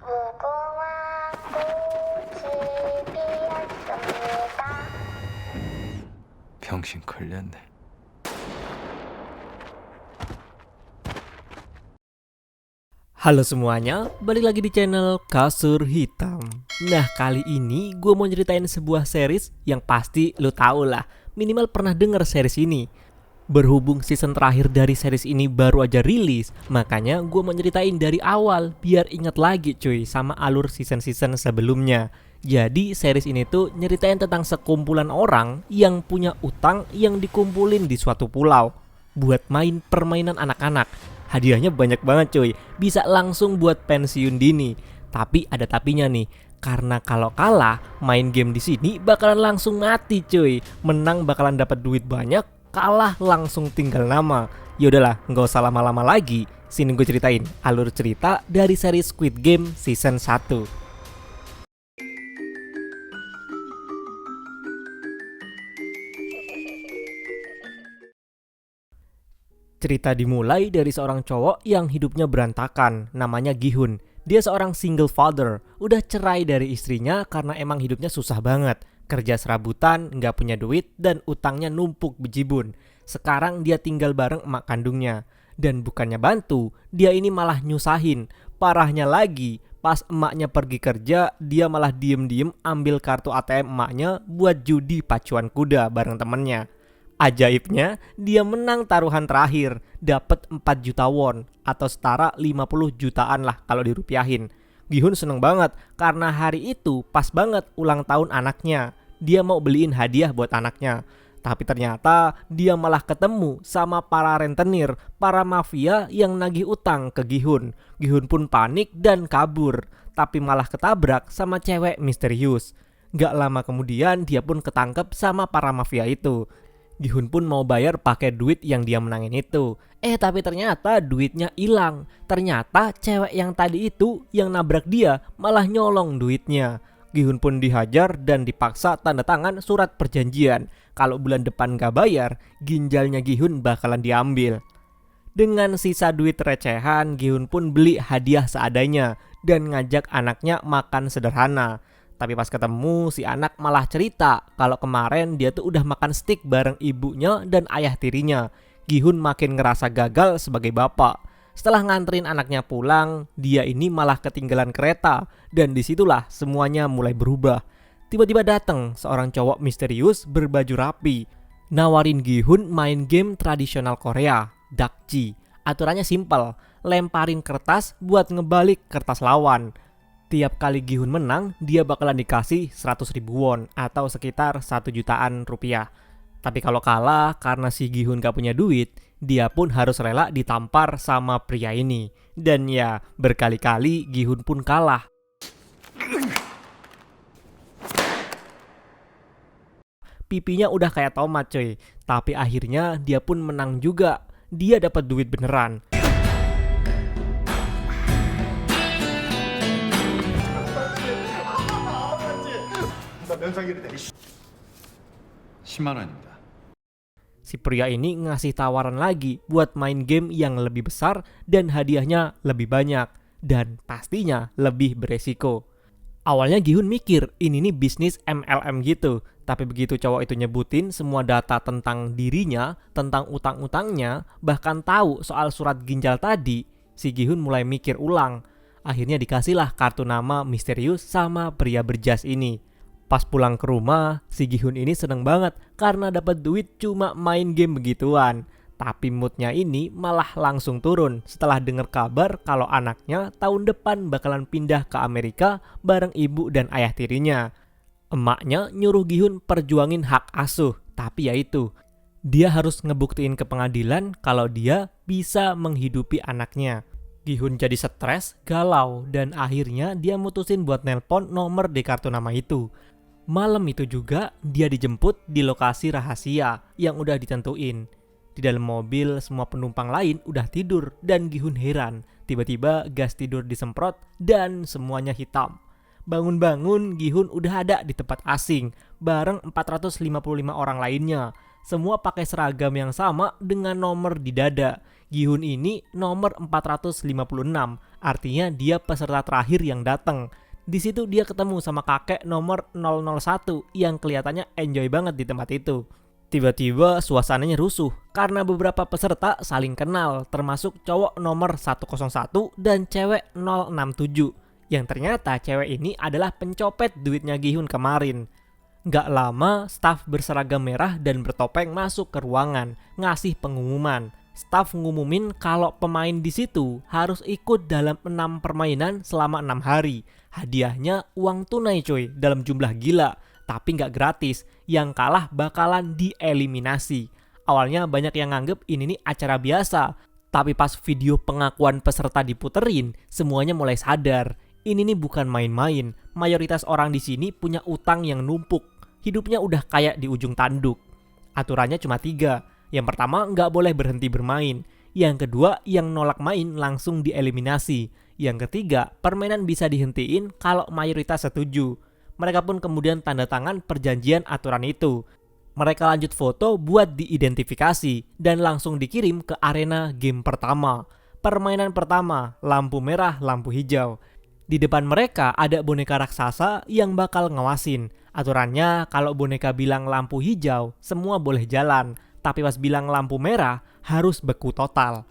무궁화 꽃이 피었습니다. 병신 걸렸네. Halo semuanya, balik lagi di channel Kasur Hitam. Nah, kali ini gue mau nyeritain sebuah series yang pasti lo tau lah, minimal pernah denger series ini. Berhubung season terakhir dari series ini baru aja rilis, makanya gue mau nyeritain dari awal biar ingat lagi cuy sama alur season-season sebelumnya. Jadi series ini tuh nyeritain tentang sekumpulan orang yang punya utang yang dikumpulin di suatu pulau buat main permainan anak-anak. Hadiahnya banyak banget cuy, bisa langsung buat pensiun dini. Tapi ada tapinya nih, karena kalau kalah main game di sini bakalan langsung mati cuy. Menang bakalan dapat duit banyak, kalah langsung tinggal nama. Yaudahlah, nggak usah lama-lama lagi. Sini gue ceritain alur cerita dari seri Squid Game season 1. Cerita dimulai dari seorang cowok yang hidupnya berantakan, namanya Gi-hun. Dia seorang single father, udah cerai dari istrinya karena emang hidupnya susah banget. Kerja serabutan, nggak punya duit, dan utangnya numpuk bejibun. Sekarang dia tinggal bareng emak kandungnya. Dan bukannya bantu, dia ini malah nyusahin. Parahnya lagi, pas emaknya pergi kerja, dia malah diem-diem ambil kartu ATM emaknya buat judi pacuan kuda bareng temennya. Ajaibnya, dia menang taruhan terakhir, dapat 4 juta won atau setara 50 jutaan lah kalau dirupiahin. Gi-hun seneng banget karena hari itu pas banget ulang tahun anaknya. Dia mau beliin hadiah buat anaknya. Tapi ternyata dia malah ketemu sama para rentenir, para mafia yang nagih utang ke Gi-hun. Gi-hun pun panik dan kabur, tapi malah ketabrak sama cewek misterius. Gak lama kemudian dia pun ketangkep sama para mafia itu. Gi-hun pun mau bayar pakai duit yang dia menangin itu. Tapi ternyata duitnya hilang. Ternyata cewek yang tadi itu yang nabrak dia malah nyolong duitnya. Gi-hun pun dihajar dan dipaksa tanda tangan surat perjanjian. Kalau bulan depan gak bayar, ginjalnya Gi-hun bakalan diambil. Dengan sisa duit recehan, Gi-hun pun beli hadiah seadanya dan ngajak anaknya makan sederhana. Tapi pas ketemu, si anak malah cerita kalau kemarin dia tuh udah makan steak bareng ibunya dan ayah tirinya. Gi-hun makin ngerasa gagal sebagai bapak. Setelah nganterin anaknya pulang, dia ini malah ketinggalan kereta. Dan disitulah semuanya mulai berubah. Tiba-tiba datang seorang cowok misterius berbaju rapi. Nawarin Gi-hun main game tradisional Korea, dakji. Aturannya simpel, lemparin kertas buat ngebalik kertas lawan. Tiap kali Gi-hun menang, dia bakalan dikasih 100.000 won atau sekitar 1 jutaan rupiah. Tapi kalau kalah karena si Gi-hun gak punya duit, dia pun harus rela ditampar sama pria ini. Dan ya, berkali-kali Gi-hun pun kalah. Pipinya udah kayak tomat cuy, tapi akhirnya dia pun menang juga. Dia dapat duit beneran. 10만 원입니다. Si pria ini ngasih tawaran lagi buat main game yang lebih besar dan hadiahnya lebih banyak. Dan pastinya lebih beresiko. Awalnya Gi-hun mikir ini nih bisnis MLM gitu. Tapi begitu cowok itu nyebutin semua data tentang dirinya, tentang utang-utangnya, bahkan tahu soal surat ginjal tadi, si Gi-hun mulai mikir ulang. Akhirnya dikasihlah kartu nama misterius sama pria berjas ini. Pas pulang ke rumah, si Gi-hun ini seneng banget karena dapat duit cuma main game begituan. Tapi moodnya ini malah langsung turun setelah dengar kabar kalau anaknya tahun depan bakalan pindah ke Amerika bareng ibu dan ayah tirinya. Emaknya nyuruh Gi-hun perjuangin hak asuh, tapi ya itu, dia harus ngebuktiin ke pengadilan kalau dia bisa menghidupi anaknya. Gi-hun jadi stres, galau, dan akhirnya dia mutusin buat nelpon nomor di kartu nama itu. Malam itu juga dia dijemput di lokasi rahasia yang udah ditentuin. Di dalam mobil semua penumpang lain udah tidur dan Gi-hun heran. Tiba-tiba gas tidur disemprot dan semuanya hitam. Bangun-bangun Gi-hun udah ada di tempat asing bareng 455 orang lainnya. Semua pakai seragam yang sama dengan nomor di dada. Gi-hun ini nomor 456, artinya dia peserta terakhir yang datang. Di situ dia ketemu sama kakek nomor 001 yang kelihatannya enjoy banget di tempat itu. Tiba-tiba suasananya rusuh karena beberapa peserta saling kenal, termasuk cowok nomor 101 dan cewek 067. Yang ternyata cewek ini adalah pencopet duitnya Gi-hun kemarin. Gak lama, staf berseragam merah dan bertopeng masuk ke ruangan, ngasih pengumuman. Staf ngumumin kalau pemain di situ harus ikut dalam 6 permainan selama 6 hari. Hadiahnya uang tunai coy, dalam jumlah gila, tapi nggak gratis. Yang kalah bakalan dieliminasi. Awalnya banyak yang nganggep ini nih acara biasa, tapi pas video pengakuan peserta diputerin, semuanya mulai sadar. Ini nih bukan main-main. Mayoritas orang di sini punya utang yang numpuk. Hidupnya udah kayak di ujung tanduk. Aturannya cuma 3. Yang pertama, nggak boleh berhenti bermain. Yang kedua, yang nolak main langsung dieliminasi. Yang ketiga, permainan bisa dihentiin kalau mayoritas setuju. Mereka pun kemudian tanda tangan perjanjian aturan itu. Mereka lanjut foto buat diidentifikasi dan langsung dikirim ke arena game pertama. Permainan pertama, lampu merah, lampu hijau. Di depan mereka ada boneka raksasa yang bakal ngawasin. Aturannya kalau boneka bilang lampu hijau, semua boleh jalan. Tapi pas bilang lampu merah, harus beku total.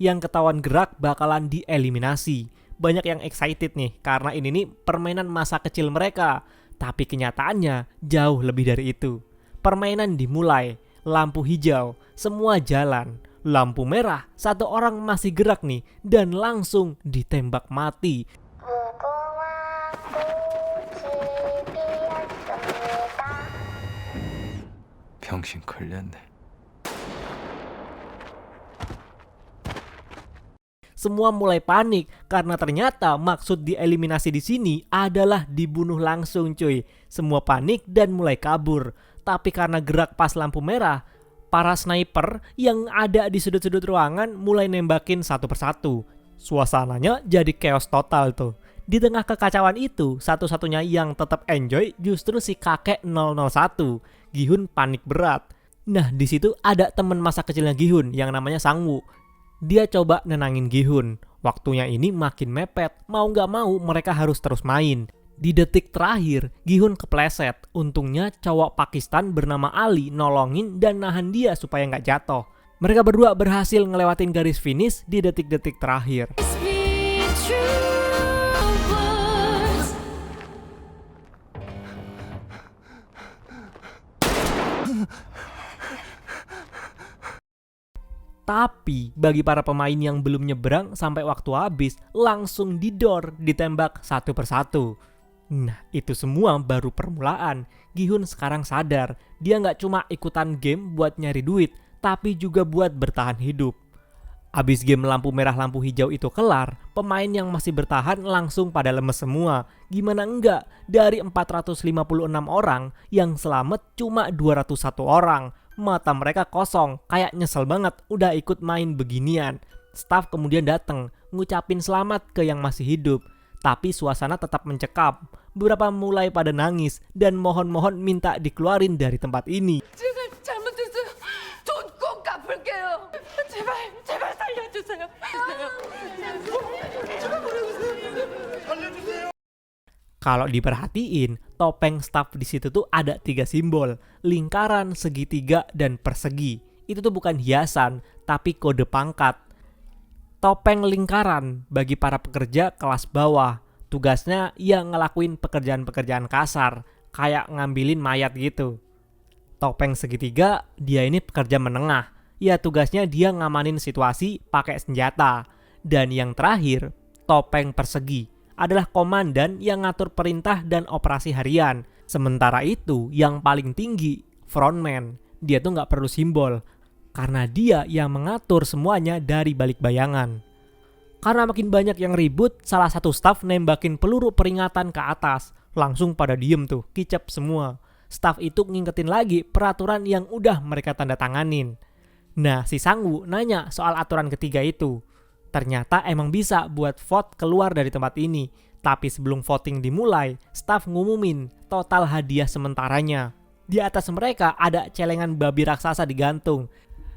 Yang ketahuan gerak bakalan dieliminasi. Banyak yang excited nih, karena ini nih permainan masa kecil mereka. Tapi kenyataannya jauh lebih dari itu. Permainan dimulai, lampu hijau, semua jalan. Lampu merah, satu orang masih gerak nih, dan langsung ditembak mati. 병신 걸렸네. Semua mulai panik karena ternyata maksud dieliminasi di sini adalah dibunuh langsung cuy. Semua panik dan mulai kabur. Tapi karena gerak pas lampu merah, para sniper yang ada di sudut-sudut ruangan mulai nembakin satu persatu. Suasananya jadi chaos total tuh. Di tengah kekacauan itu, satu-satunya yang tetap enjoy justru si kakek 001. Gi-hun panik berat. Nah, di situ ada teman masa kecilnya Gi-hun yang namanya Sang-woo. Dia coba nenangin Gi-hun. Waktunya ini makin mepet, mau gak mau mereka harus terus main. Di detik terakhir, Gi-hun kepleset. Untungnya cowok Pakistan bernama Ali nolongin dan nahan dia supaya gak jatuh. Mereka berdua berhasil ngelewatin garis finish di detik-detik terakhir. Tapi bagi para pemain yang belum nyebrang sampai waktu habis, langsung didor, ditembak satu persatu. Nah, itu semua baru permulaan. Gi-hun sekarang sadar, dia nggak cuma ikutan game buat nyari duit, tapi juga buat bertahan hidup. Abis game lampu merah lampu hijau itu kelar, pemain yang masih bertahan langsung pada lemes semua. Gimana enggak, dari 456 orang yang selamat cuma 201 orang. Mata mereka kosong, kayak nyesel banget udah ikut main beginian. Staf kemudian datang, ngucapin selamat ke yang masih hidup. Tapi suasana tetap mencekam. Beberapa mulai pada nangis dan mohon-mohon minta dikeluarin dari tempat ini. Kalau diperhatiin, topeng staf di situ tuh ada 3 simbol, lingkaran, segitiga, dan persegi. Itu tuh bukan hiasan, tapi kode pangkat. Topeng lingkaran bagi para pekerja kelas bawah. Tugasnya ya ngelakuin pekerjaan-pekerjaan kasar, kayak ngambilin mayat gitu. Topeng segitiga, dia ini pekerja menengah. Ya tugasnya dia ngamanin situasi pakai senjata. Dan yang terakhir, topeng persegi adalah komandan yang ngatur perintah dan operasi harian. Sementara itu, yang paling tinggi, frontman. Dia tuh nggak perlu simbol, karena dia yang mengatur semuanya dari balik bayangan. Karena makin banyak yang ribut, salah satu staf nembakin peluru peringatan ke atas. Langsung pada diem tuh, kicep semua. Staf itu ngingetin lagi peraturan yang udah mereka tanda tanganin. Nah, si Sang-woo nanya soal aturan ketiga itu. Ternyata emang bisa buat vote keluar dari tempat ini. Tapi sebelum voting dimulai, staf ngumumin total hadiah sementaranya. Di atas mereka ada celengan babi raksasa digantung.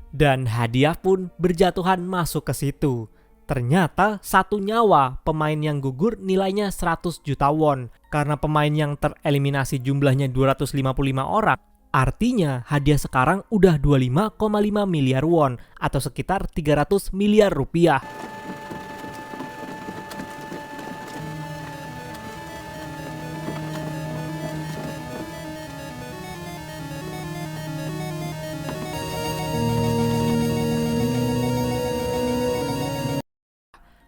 Dan hadiah pun berjatuhan masuk ke situ. Ternyata satu nyawa pemain yang gugur nilainya 100 juta won. Karena pemain yang tereliminasi jumlahnya 255 orang. Artinya hadiah sekarang udah 25,5 miliar won atau sekitar 300 miliar rupiah.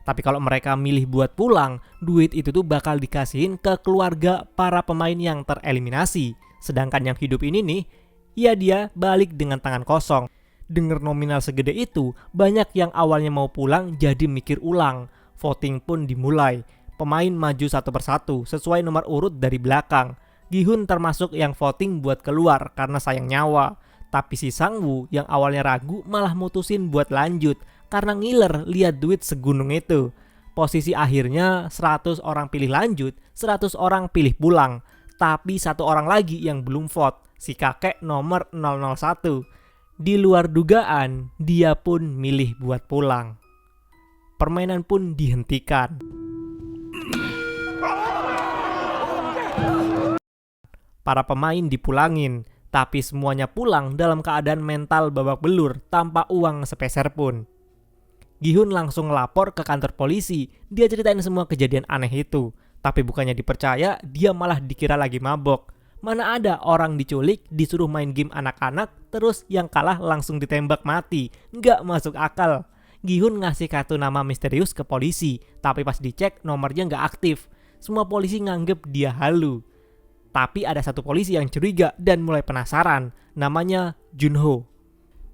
Tapi kalau mereka milih buat pulang, duit itu tuh bakal dikasihin ke keluarga para pemain yang tereliminasi. Sedangkan yang hidup ini nih, ya dia balik dengan tangan kosong. Dengar nominal segede itu, banyak yang awalnya mau pulang jadi mikir ulang. Voting pun dimulai. Pemain maju satu persatu sesuai nomor urut dari belakang. Gi-hun termasuk yang voting buat keluar karena sayang nyawa. Tapi si Sang-woo yang awalnya ragu malah mutusin buat lanjut karena ngiler lihat duit segunung itu. Posisi akhirnya 100 orang pilih lanjut, 100 orang pilih pulang. Tapi satu orang lagi yang belum vote, si kakek nomor 001. Di luar dugaan, dia pun milih buat pulang. Permainan pun dihentikan. Para pemain dipulangin, tapi semuanya pulang dalam keadaan mental babak belur tanpa uang sepeser pun. Gi-hun langsung lapor ke kantor polisi. Dia ceritain semua kejadian aneh itu. Tapi bukannya dipercaya, dia malah dikira lagi mabok. Mana ada orang diculik, disuruh main game anak-anak, terus yang kalah langsung ditembak mati. Nggak masuk akal. Gi-hun ngasih kartu nama misterius ke polisi, tapi pas dicek nomornya nggak aktif. Semua polisi nganggep dia halu. Tapi ada satu polisi yang curiga dan mulai penasaran, namanya Junho.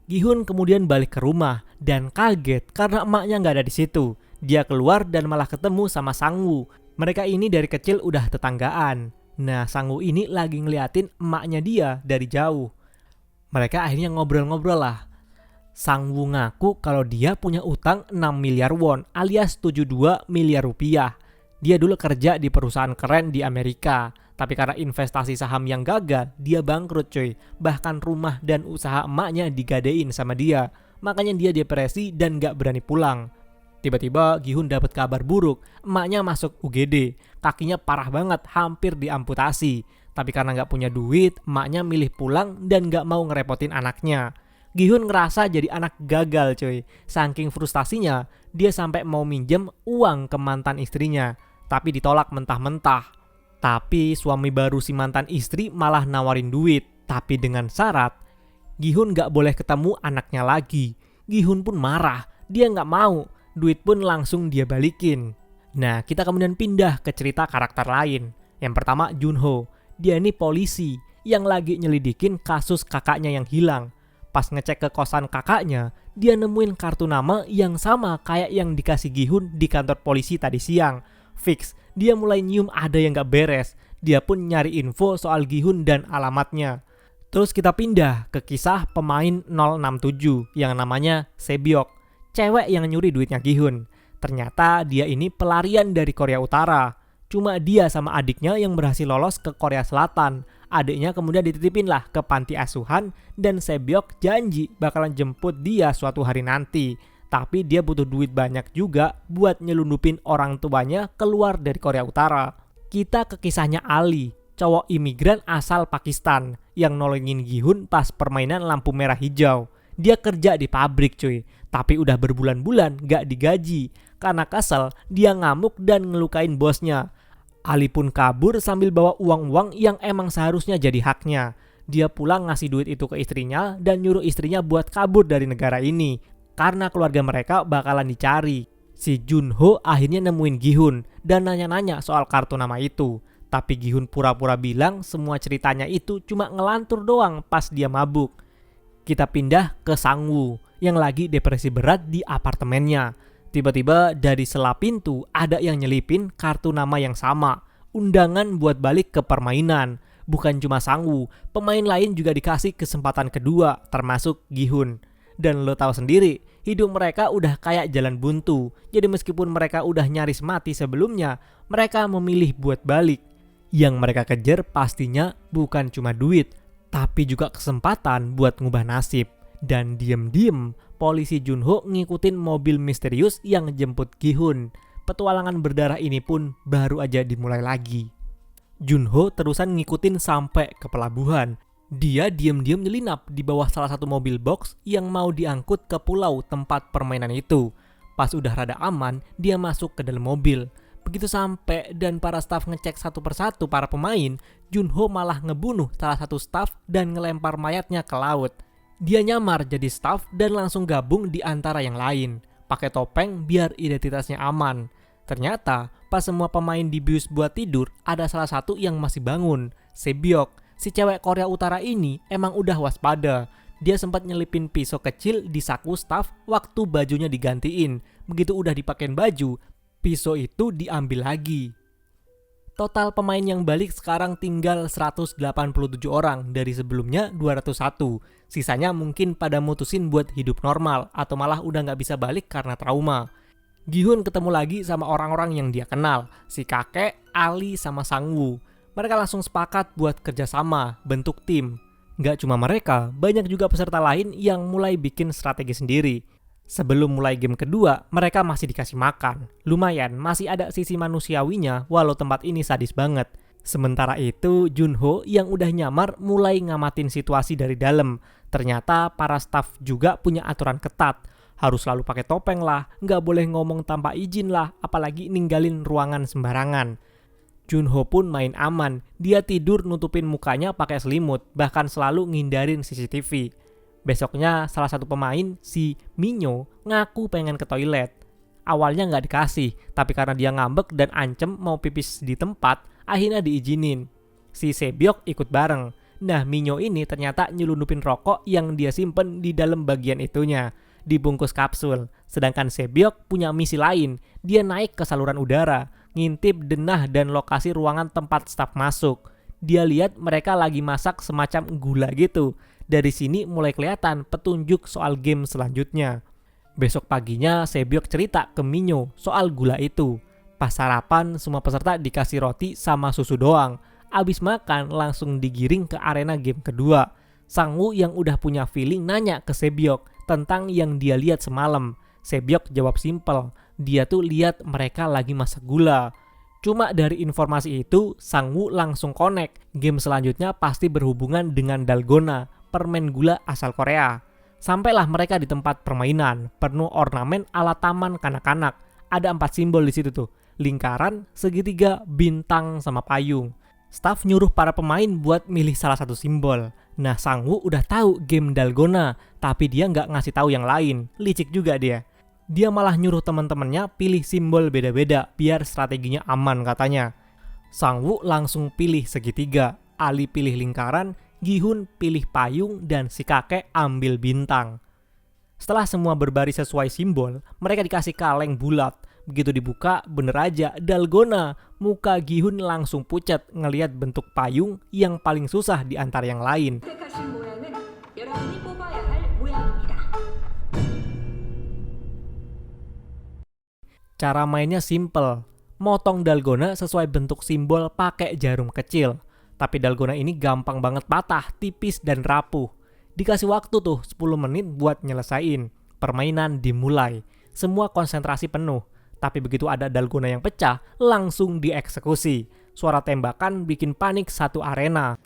Gi-hun kemudian balik ke rumah dan kaget karena emaknya nggak ada di situ. Dia keluar dan malah ketemu sama Sang-woo. Mereka ini dari kecil udah tetanggaan. Nah, Sang-woo ini lagi ngeliatin emaknya dia dari jauh. Mereka akhirnya ngobrol-ngobrol lah. Sang-woo ngaku kalau dia punya utang 6 miliar won alias 72 miliar rupiah. Dia dulu kerja di perusahaan keren di Amerika. Tapi karena investasi saham yang gagal, dia bangkrut cuy. Bahkan rumah dan usaha emaknya digadein sama dia. Makanya dia depresi dan gak berani pulang. Tiba-tiba Gi-hun dapat kabar buruk. Emaknya masuk UGD. Kakinya parah banget, hampir diamputasi. Tapi karena gak punya duit, emaknya milih pulang dan gak mau ngerepotin anaknya. Gi-hun ngerasa jadi anak gagal cuy. Saking frustasinya, dia sampai mau minjem uang ke mantan istrinya. Tapi ditolak mentah-mentah. Tapi suami baru si mantan istri malah nawarin duit. Tapi dengan syarat, Gi-hun gak boleh ketemu anaknya lagi. Gi-hun pun marah. Dia gak mau. Duit pun langsung dia balikin. Nah, kita kemudian pindah ke cerita karakter lain. Yang pertama Junho. Dia ini polisi yang lagi nyelidikin kasus kakaknya yang hilang. Pas ngecek ke kosan kakaknya, dia nemuin kartu nama yang sama kayak yang dikasih Gi-hun di kantor polisi tadi siang. Fix, dia mulai nyium ada yang gak beres. Dia pun nyari info soal Gi-hun dan alamatnya. Terus kita pindah ke kisah pemain 067 yang namanya Sebyok. Cewek yang nyuri duitnya Gi-hun. Ternyata dia ini pelarian dari Korea Utara. Cuma dia sama adiknya yang berhasil lolos ke Korea Selatan. Adiknya kemudian dititipin lah ke panti asuhan dan Sebyok janji bakalan jemput dia suatu hari nanti. Tapi dia butuh duit banyak juga buat nyelundupin orang tuanya keluar dari Korea Utara. Kita ke kisahnya Ali, cowok imigran asal Pakistan yang nolongin Gi-hun pas permainan lampu merah hijau. Dia kerja di pabrik cuy, tapi udah berbulan-bulan gak digaji. Karena kesel, dia ngamuk dan ngelukain bosnya. Ali pun kabur sambil bawa uang-uang yang emang seharusnya jadi haknya. Dia pulang ngasih duit itu ke istrinya dan nyuruh istrinya buat kabur dari negara ini. Karena keluarga mereka bakalan dicari. Si Junho akhirnya nemuin Gi-hun dan nanya-nanya soal kartu nama itu. Tapi Gi-hun pura-pura bilang semua ceritanya itu cuma ngelantur doang pas dia mabuk. Kita pindah ke Sang-woo yang lagi depresi berat di apartemennya. Tiba-tiba dari sela pintu ada yang nyelipin kartu nama yang sama. Undangan buat balik ke permainan. Bukan cuma Sang-woo, pemain lain juga dikasih kesempatan kedua termasuk Gi-hun. Dan lo tahu sendiri, hidup mereka udah kayak jalan buntu. Jadi meskipun mereka udah nyaris mati sebelumnya, mereka memilih buat balik. Yang mereka kejar pastinya bukan cuma duit, tapi juga kesempatan buat ngubah nasib. Dan diem-diem, polisi Junho ngikutin mobil misterius yang jemput Gi-hun. Petualangan berdarah ini pun baru aja dimulai lagi. Junho terusan ngikutin sampai ke pelabuhan. Dia diam-diam nyelinap di bawah salah satu mobil box yang mau diangkut ke pulau tempat permainan itu. Pas udah rada aman, dia masuk ke dalam mobil. Begitu sampai dan para staf ngecek satu persatu para pemain, Junho malah ngebunuh salah satu staf dan ngelempar mayatnya ke laut. Dia nyamar jadi staf dan langsung gabung di antara yang lain. Pakai topeng biar identitasnya aman. Ternyata pas semua pemain dibius buat tidur, ada salah satu yang masih bangun, Sebyok. Si cewek Korea Utara ini emang udah waspada. Dia sempat nyelipin pisau kecil di saku staf waktu bajunya digantiin. Begitu udah dipakein baju, pisau itu diambil lagi. Total pemain yang balik sekarang tinggal 187 orang dari sebelumnya 201. Sisanya mungkin pada mutusin buat hidup normal atau malah udah nggak bisa balik karena trauma. Gi-hun ketemu lagi sama orang-orang yang dia kenal, si kakek, Ali, sama Sang-woo. Mereka langsung sepakat buat kerjasama, bentuk tim. Nggak cuma mereka, banyak juga peserta lain yang mulai bikin strategi sendiri. Sebelum mulai game kedua, mereka masih dikasih makan. Lumayan, masih ada sisi manusiawinya walau tempat ini sadis banget. Sementara itu, Junho yang udah nyamar mulai ngamatin situasi dari dalam. Ternyata para staf juga punya aturan ketat. Harus selalu pakai topeng lah, nggak boleh ngomong tanpa izin lah, apalagi ninggalin ruangan sembarangan. Junho pun main aman, dia tidur nutupin mukanya pakai selimut, bahkan selalu ngindarin CCTV. Besoknya salah satu pemain, si Minyo, ngaku pengen ke toilet. Awalnya nggak dikasih, tapi karena dia ngambek dan ancem mau pipis di tempat, akhirnya diizinin. Si Sebyok ikut bareng. Nah, Minyo ini ternyata nyelundupin rokok yang dia simpen di dalam bagian itunya. Dibungkus kapsul. Sedangkan Sebyok punya misi lain. Dia naik ke saluran udara, ngintip denah dan lokasi ruangan tempat staf masuk. Dia lihat mereka lagi masak semacam gula gitu. Dari sini mulai kelihatan petunjuk soal game selanjutnya. Besok paginya Sebyok cerita ke Minyo soal gula itu. Pas sarapan semua peserta dikasih roti sama susu doang. Abis makan langsung digiring ke arena game kedua. Sang-woo yang udah punya feeling nanya ke Sebyok tentang yang dia lihat semalam. Sebyok jawab simpel, dia tuh lihat mereka lagi masak gula. Cuma dari informasi itu, Sang-woo langsung connect. Game selanjutnya pasti berhubungan dengan dalgona, permen gula asal Korea. Sampailah mereka di tempat permainan, penuh ornamen ala taman kanak-kanak. Ada 4 simbol di situ tuh, lingkaran, segitiga, bintang, sama payung. Staff nyuruh para pemain buat milih salah satu simbol. Nah, Sang-woo udah tahu game dalgona, tapi dia nggak ngasih tahu yang lain. Licik juga dia. Dia malah nyuruh teman-temannya pilih simbol beda-beda biar strateginya aman katanya. Sang-woo langsung pilih segitiga, Ali pilih lingkaran, Gi-hun pilih payung, dan si kakek ambil bintang. Setelah semua berbaris sesuai simbol, mereka dikasih kaleng bulat. Begitu dibuka, bener aja dalgona. Muka Gi-hun langsung pucat ngelihat bentuk payung yang paling susah di antara yang lain. Cara mainnya simple. Motong dalgona sesuai bentuk simbol pakai jarum kecil. Tapi dalgona ini gampang banget patah, tipis dan rapuh. Dikasih waktu tuh 10 menit buat nyelesain. Permainan dimulai. Semua konsentrasi penuh. Tapi begitu ada dalgona yang pecah, langsung dieksekusi. Suara tembakan bikin panik satu arena.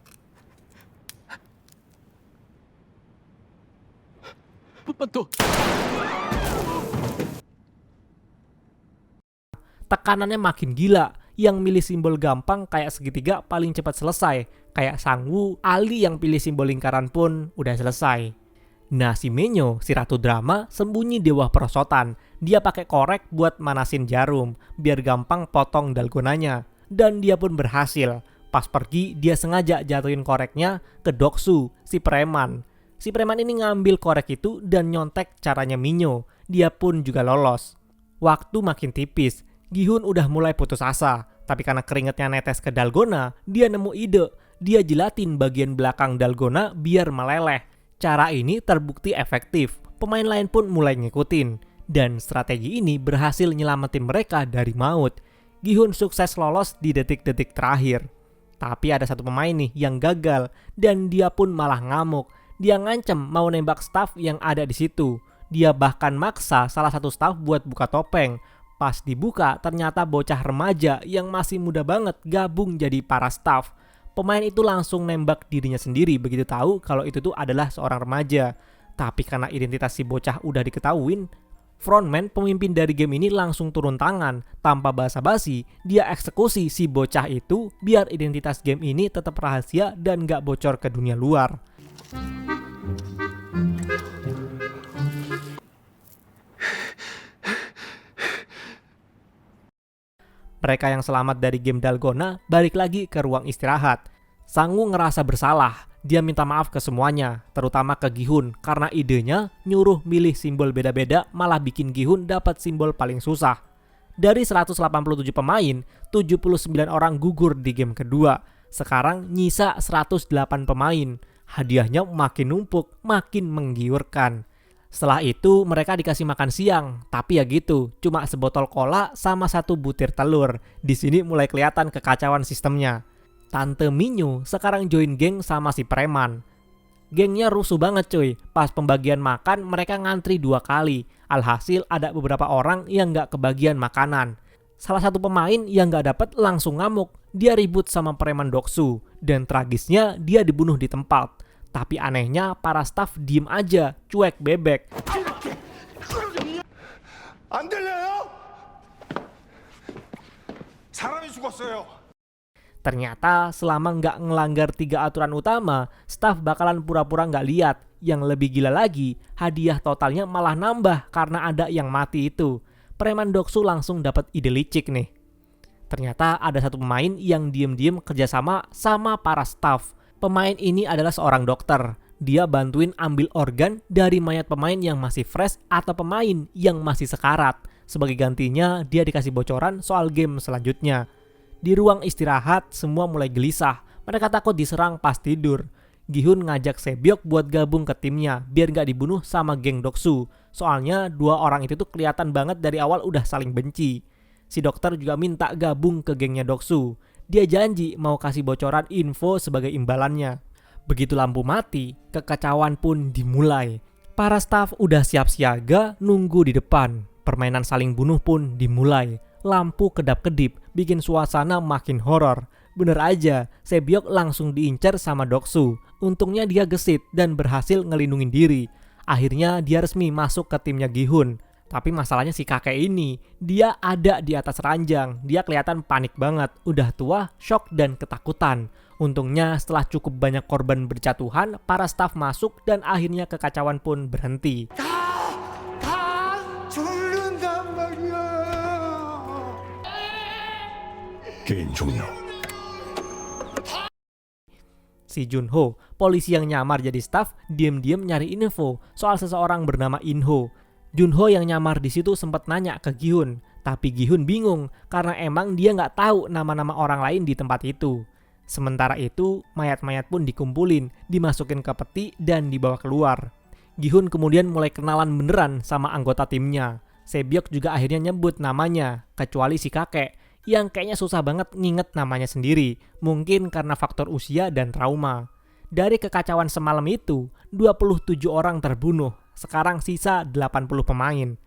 Tekanannya makin gila. Yang milih simbol gampang kayak segitiga paling cepat selesai. Kayak Sang-woo, Ali yang pilih simbol lingkaran pun udah selesai. Nah, si Minyo, si ratu drama, sembunyi di bawah perosotan. Dia pakai korek buat manasin jarum, biar gampang potong dalgonanya. Dan dia pun berhasil. Pas pergi, dia sengaja jatuhin koreknya ke Doksu, si preman. Si preman ini ngambil korek itu dan nyontek caranya Minyo. Dia pun juga lolos. Waktu makin tipis, Gi-hun udah mulai putus asa. Tapi karena keringetnya netes ke dalgona, dia nemu ide. Dia jilatin bagian belakang dalgona biar meleleh. Cara ini terbukti efektif. Pemain lain pun mulai ngikutin. Dan strategi ini berhasil nyelamatin mereka dari maut. Gi-hun sukses lolos di detik-detik terakhir. Tapi ada satu pemain nih yang gagal dan dia pun malah ngamuk. Dia ngancem mau nembak staff yang ada di situ. Dia bahkan maksa salah satu staff buat buka topeng. Pas dibuka, ternyata bocah remaja yang masih muda banget gabung jadi para staff. Pemain itu langsung nembak dirinya sendiri begitu tahu kalau itu tuh adalah seorang remaja. Tapi karena identitas si bocah udah diketahuin, frontman pemimpin dari game ini langsung turun tangan. Tanpa basa-basi, dia eksekusi si bocah itu biar identitas game ini tetap rahasia dan gak bocor ke dunia luar. Mereka yang selamat dari game Dalgona balik lagi ke ruang istirahat. Sang-woo ngerasa bersalah. Dia minta maaf ke semuanya, terutama ke Gi-hun, karena idenya nyuruh milih simbol beda-beda malah bikin Gi-hun dapat simbol paling susah. Dari 187 pemain, 79 orang gugur di game kedua. Sekarang nyisa 108 pemain. Hadiahnya makin numpuk, makin menggiurkan. Setelah itu mereka dikasih makan siang, tapi ya gitu, cuma sebotol cola sama satu butir telur. Di sini mulai kelihatan kekacauan sistemnya. Tante Minyu sekarang join geng sama si preman. Gengnya rusuh banget cuy, pas pembagian makan mereka ngantri 2 kali. Alhasil ada beberapa orang yang gak kebagian makanan. Salah satu pemain yang gak dapet langsung ngamuk, dia ribut sama preman Doksu. Dan tragisnya dia dibunuh di tempat. Tapi anehnya para staff diem aja, cuek bebek. 안 들려요? 사람이 죽었어요. Ternyata selama nggak ngelanggar 3 aturan utama, staff bakalan pura-pura nggak lihat. Yang lebih gila lagi, hadiah totalnya malah nambah karena ada yang mati itu. Preman Doksu langsung dapat ide licik nih. Ternyata ada satu pemain yang diem-diem kerjasama sama para staff. Pemain ini adalah seorang dokter. Dia bantuin ambil organ dari mayat pemain yang masih fresh atau pemain yang masih sekarat. Sebagai gantinya, dia dikasih bocoran soal game selanjutnya. Di ruang istirahat, semua mulai gelisah. Mereka takut diserang pas tidur. Gi-hun ngajak Sebyok buat gabung ke timnya, biar gak dibunuh sama geng Doksu. Soalnya 2 orang itu tuh kelihatan banget dari awal udah saling benci. Si dokter juga minta gabung ke gengnya Doksu. Dia janji mau kasih bocoran info sebagai imbalannya. Begitu lampu mati, kekacauan pun dimulai. Para staf udah siap siaga nunggu di depan. Permainan saling bunuh pun dimulai. Lampu kedap-kedip bikin suasana makin horor. Bener aja, Sebyok langsung diincar sama Doksu. Untungnya dia gesit dan berhasil ngelindungin diri. Akhirnya dia resmi masuk ke timnya Gi-hun. Tapi masalahnya si kakek ini, dia ada di atas ranjang. Dia kelihatan panik banget, udah tua, shock dan ketakutan. Untungnya setelah cukup banyak korban berjatuhan, para staf masuk dan akhirnya kekacauan pun berhenti. Si Junho, polisi yang nyamar jadi staf, diam-diam nyari info soal seseorang bernama Inho. Junho yang nyamar di situ sempat nanya ke Gi-hun, tapi Gi-hun bingung karena emang dia nggak tahu nama-nama orang lain di tempat itu. Sementara itu, mayat-mayat pun dikumpulin, dimasukin ke peti dan dibawa keluar. Gi-hun kemudian mulai kenalan beneran sama anggota timnya. Sebyok juga akhirnya nyebut namanya, kecuali si kakek yang kayaknya susah banget nginget namanya sendiri, mungkin karena faktor usia dan trauma. Dari kekacauan semalam itu, 27 orang terbunuh, sekarang sisa 80 pemain.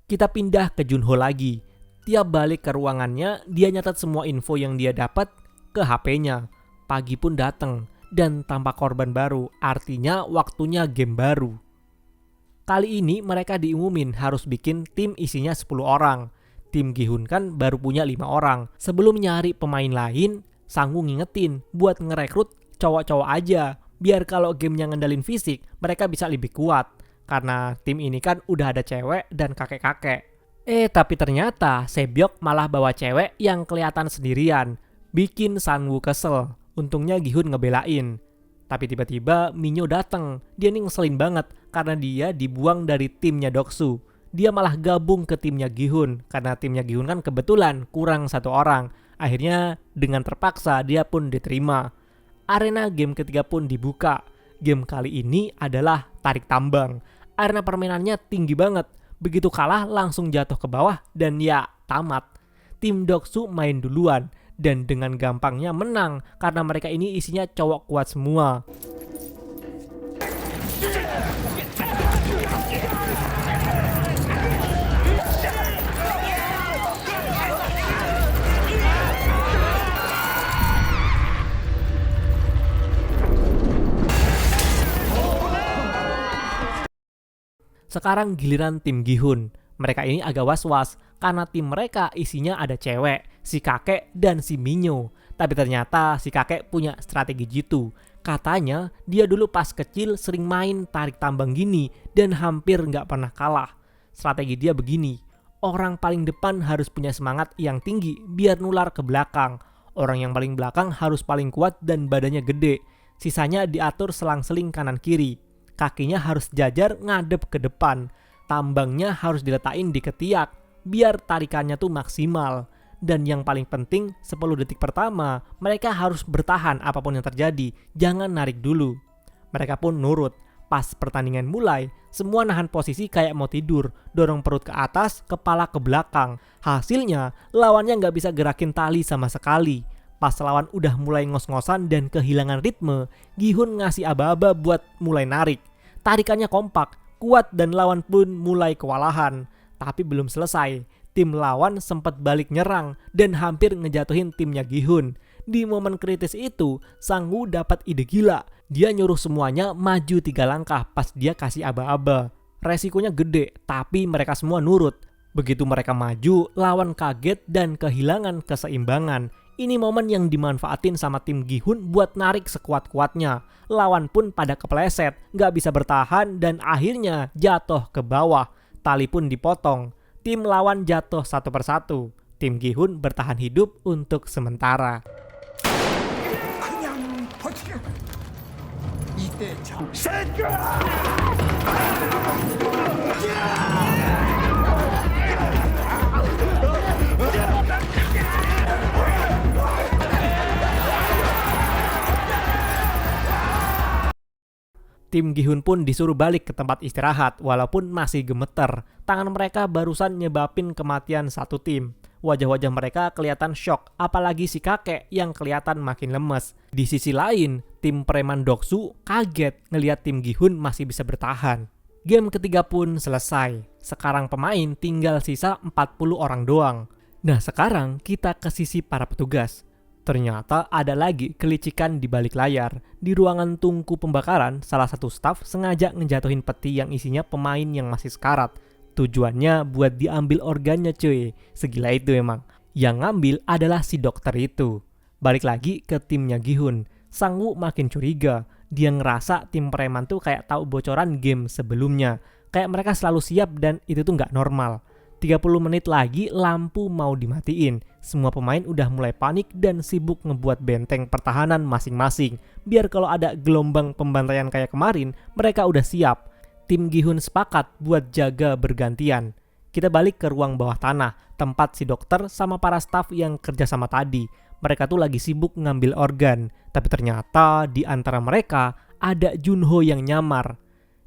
Kita pindah ke Junho lagi. Tiap balik ke ruangannya, dia nyatat semua info yang dia dapat ke HP-nya. Pagi pun datang, dan tanpa korban baru, artinya waktunya game baru. Kali ini mereka diumumin harus bikin tim isinya 10 orang. Tim Gi-hun kan baru punya 5 orang. Sebelum nyari pemain lain, Sang-woo ngingetin buat ngerekrut cowok-cowok aja. Biar kalau gamenya ngendalin fisik, mereka bisa lebih kuat. Karena tim ini kan udah ada cewek dan kakek-kakek. Tapi ternyata Sebyok malah bawa cewek yang kelihatan sendirian. Bikin Sang-woo kesel. Untungnya Gi-hun ngebelain. Tapi tiba-tiba Minyo datang. Dia nih ngeselin banget karena dia dibuang dari timnya Doksu. Dia malah gabung ke timnya Gi-hun karena timnya Gi-hun kan kebetulan kurang 1 orang. Akhirnya dengan terpaksa dia pun diterima. Arena game ketiga pun dibuka. Game kali ini adalah tarik tambang. Arena permainannya tinggi banget. Begitu kalah langsung jatuh ke bawah dan ya tamat. Tim Doksu main duluan dan dengan gampangnya menang karena mereka ini isinya cowok kuat semua. Sekarang giliran tim Gi-hun. Mereka ini agak was-was karena tim mereka isinya ada cewek, si kakek, dan si Minyo. Tapi ternyata si kakek punya strategi jitu. Katanya dia dulu pas kecil sering main tarik tambang gini dan hampir nggak pernah kalah. Strategi dia begini, orang paling depan harus punya semangat yang tinggi biar nular ke belakang. Orang yang paling belakang harus paling kuat dan badannya gede. Sisanya diatur selang-seling kanan kiri. Kakinya harus jajar ngadep ke depan. Tambangnya harus diletakin di ketiak biar tarikannya tuh maksimal. Dan yang paling penting 10 detik pertama mereka harus bertahan apapun yang terjadi. Jangan narik dulu. Mereka pun nurut. Pas pertandingan mulai, semua nahan posisi kayak mau tidur. Dorong perut ke atas, kepala ke belakang. Hasilnya lawannya nggak bisa gerakin tali sama sekali. Pas lawan udah mulai ngos-ngosan dan kehilangan ritme, Gi-hun ngasih aba-aba buat mulai narik. Tarikannya kompak, kuat dan lawan pun mulai kewalahan. Tapi belum selesai, tim lawan sempat balik nyerang dan hampir ngejatuhin timnya Gi-hun. Di momen kritis itu, Sang-woo dapat ide gila. Dia nyuruh semuanya maju 3 langkah pas dia kasih aba-aba. Resikonya gede, tapi mereka semua nurut. Begitu mereka maju, lawan kaget dan kehilangan keseimbangan. Ini momen yang dimanfaatin sama tim Gi-hun buat narik sekuat-kuatnya. Lawan pun pada kepleset, nggak bisa bertahan dan akhirnya jatuh ke bawah. Tali pun dipotong. Tim lawan jatuh satu persatu. Tim Gi-hun bertahan hidup untuk sementara. 그냥 버티게. 이때 참. Tim Gi-hun pun disuruh balik ke tempat istirahat walaupun masih gemeter. Tangan mereka barusan nyebabin kematian satu tim. Wajah-wajah mereka kelihatan shock, apalagi si kakek yang kelihatan makin lemes. Di sisi lain, tim preman Doksu kaget ngelihat tim Gi-hun masih bisa bertahan. Game ketiga pun selesai. Sekarang pemain tinggal sisa 40 orang doang. Nah sekarang kita ke sisi para petugas. Ternyata ada lagi kelicikan di balik layar. Di ruangan tungku pembakaran, salah satu staf sengaja ngejatuhin peti yang isinya pemain yang masih sekarat. Tujuannya buat diambil organnya cuy. Segila itu emang. Yang ngambil adalah si dokter itu. Balik lagi ke timnya Gi-hun. Sang-woo makin curiga. Dia ngerasa tim preman tuh kayak tahu bocoran game sebelumnya. Kayak mereka selalu siap dan itu tuh nggak normal. 30 menit lagi lampu mau dimatiin. Semua pemain udah mulai panik dan sibuk ngebuat benteng pertahanan masing-masing. Biar kalau ada gelombang pembantaian kayak kemarin, mereka udah siap. Tim Gi-hun sepakat buat jaga bergantian. Kita balik ke ruang bawah tanah, tempat si dokter sama para staf yang kerja sama tadi. Mereka tuh lagi sibuk ngambil organ. Tapi ternyata di antara mereka ada Junho yang nyamar.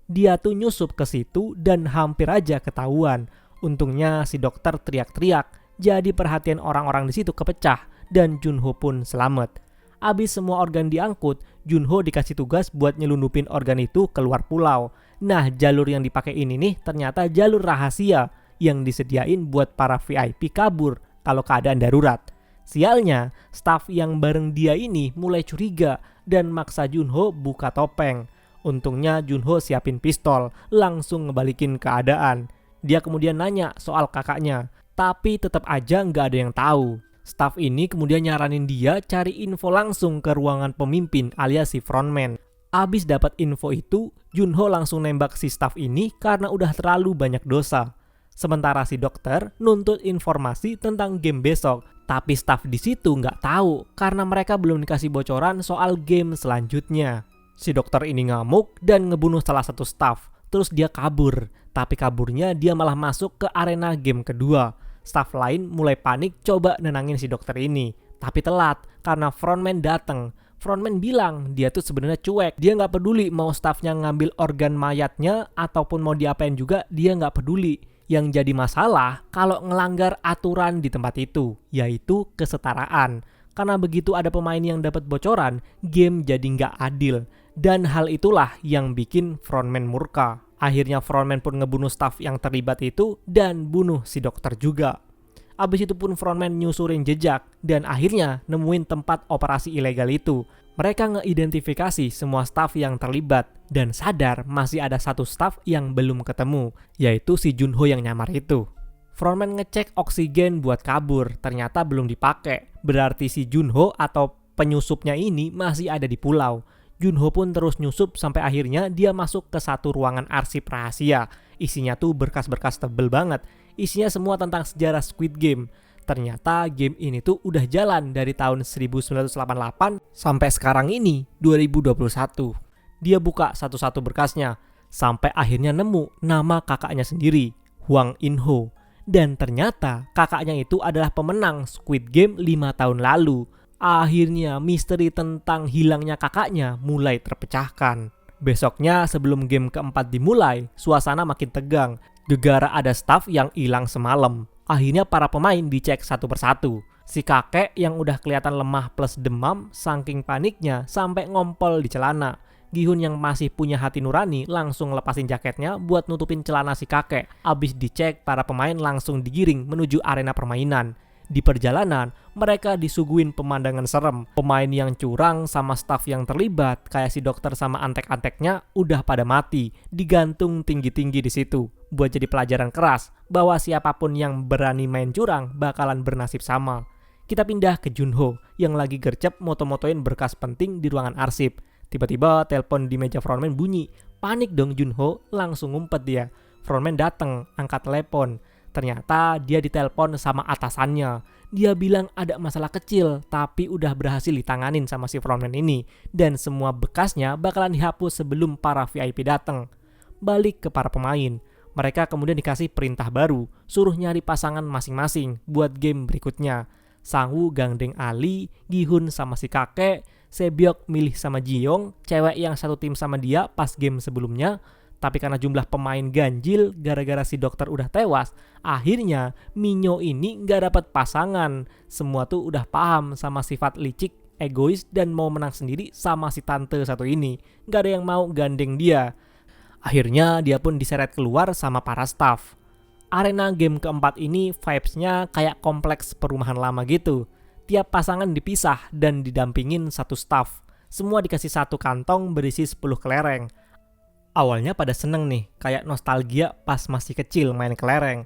Dia tuh nyusup ke situ dan hampir aja ketahuan. Untungnya si dokter teriak-teriak, jadi perhatian orang-orang di situ kepecah dan Junho pun selamat. Abis semua organ diangkut, Junho dikasih tugas buat nyelundupin organ itu keluar pulau. Nah, jalur yang dipakai ini nih ternyata jalur rahasia yang disediain buat para VIP kabur kalau keadaan darurat. Sialnya, staf yang bareng dia ini mulai curiga dan maksa Junho buka topeng. Untungnya Junho siapin pistol, langsung ngebalikin keadaan. Dia kemudian nanya soal kakaknya, tapi tetap aja nggak ada yang tahu. Staf ini kemudian nyaranin dia cari info langsung ke ruangan pemimpin alias si frontman. Abis dapat info itu, Junho langsung nembak si staf ini karena udah terlalu banyak dosa. Sementara si dokter nuntut informasi tentang game besok, tapi staf di situ nggak tahu karena mereka belum dikasih bocoran soal game selanjutnya. Si dokter ini ngamuk dan ngebunuh salah satu staf, terus dia kabur. Tapi kaburnya dia malah masuk ke arena game kedua. Staf lain mulai panik coba nenangin si dokter ini. Tapi telat karena frontman dateng. Frontman bilang dia tuh sebenarnya cuek. Dia nggak peduli mau stafnya ngambil organ mayatnya ataupun mau diapain juga dia nggak peduli. Yang jadi masalah kalau ngelanggar aturan di tempat itu, yaitu kesetaraan. Karena begitu ada pemain yang dapat bocoran, game jadi nggak adil. Dan hal itulah yang bikin frontman murka. Akhirnya frontman pun ngebunuh staf yang terlibat itu dan bunuh si dokter juga. Abis itu pun frontman nyusurin jejak dan akhirnya nemuin tempat operasi ilegal itu. Mereka ngeidentifikasi semua staf yang terlibat dan sadar masih ada satu staf yang belum ketemu, yaitu si Junho yang nyamar itu. Frontman ngecek oksigen buat kabur, ternyata belum dipakai. Berarti si Junho atau penyusupnya ini masih ada di pulau. Junho pun terus nyusup sampai akhirnya dia masuk ke satu ruangan arsip rahasia. Isinya tuh berkas-berkas tebel banget. Isinya semua tentang sejarah Squid Game. Ternyata game ini tuh udah jalan dari tahun 1988 sampai sekarang ini 2021. Dia buka satu-satu berkasnya sampai akhirnya nemu nama kakaknya sendiri, Hwang In-ho. Dan ternyata kakaknya itu adalah pemenang Squid Game 5 tahun lalu. Akhirnya misteri tentang hilangnya kakaknya mulai terpecahkan. Besoknya sebelum game keempat dimulai, suasana makin tegang. Gegara ada staf yang hilang semalam. Akhirnya para pemain dicek satu persatu. Si kakek yang udah kelihatan lemah plus demam, saking paniknya sampai ngompol di celana. Gi-hun yang masih punya hati nurani langsung lepasin jaketnya buat nutupin celana si kakek. Abis dicek, para pemain langsung digiring menuju arena permainan. Di perjalanan, mereka disuguhin pemandangan serem. Pemain yang curang sama staf yang terlibat, kayak si dokter sama antek-anteknya, udah pada mati, digantung tinggi-tinggi di situ. Buat jadi pelajaran keras, bahwa siapapun yang berani main curang bakalan bernasib sama. Kita pindah ke Junho, yang lagi gercep moto-motoin berkas penting di ruangan arsip. Tiba-tiba telepon di meja frontman bunyi. Panik dong Junho, langsung ngumpet dia. Frontman dateng, angkat telepon. Ternyata dia ditelepon sama atasannya. Dia bilang ada masalah kecil, tapi udah berhasil ditanganin sama si frontman ini. Dan semua bekasnya bakalan dihapus sebelum para VIP datang. Balik ke para pemain. Mereka kemudian dikasih perintah baru, suruh nyari pasangan masing-masing buat game berikutnya. Sang-woo gandeng Ali, Gi-hun sama si kakek, Sebyok milih sama Ji-young, cewek yang satu tim sama dia pas game sebelumnya. Tapi karena jumlah pemain ganjil gara-gara si dokter udah tewas, akhirnya Minyo ini gak dapat pasangan. Semua tuh udah paham sama sifat licik, egois, dan mau menang sendiri sama si tante satu ini. Gak ada yang mau gandeng dia. Akhirnya dia pun diseret keluar sama para staff. Arena game keempat ini vibes-nya kayak kompleks perumahan lama gitu. Tiap pasangan dipisah dan didampingin satu staff. Semua dikasih satu kantong berisi 10 kelereng. Awalnya pada seneng nih, kayak nostalgia pas masih kecil main kelereng.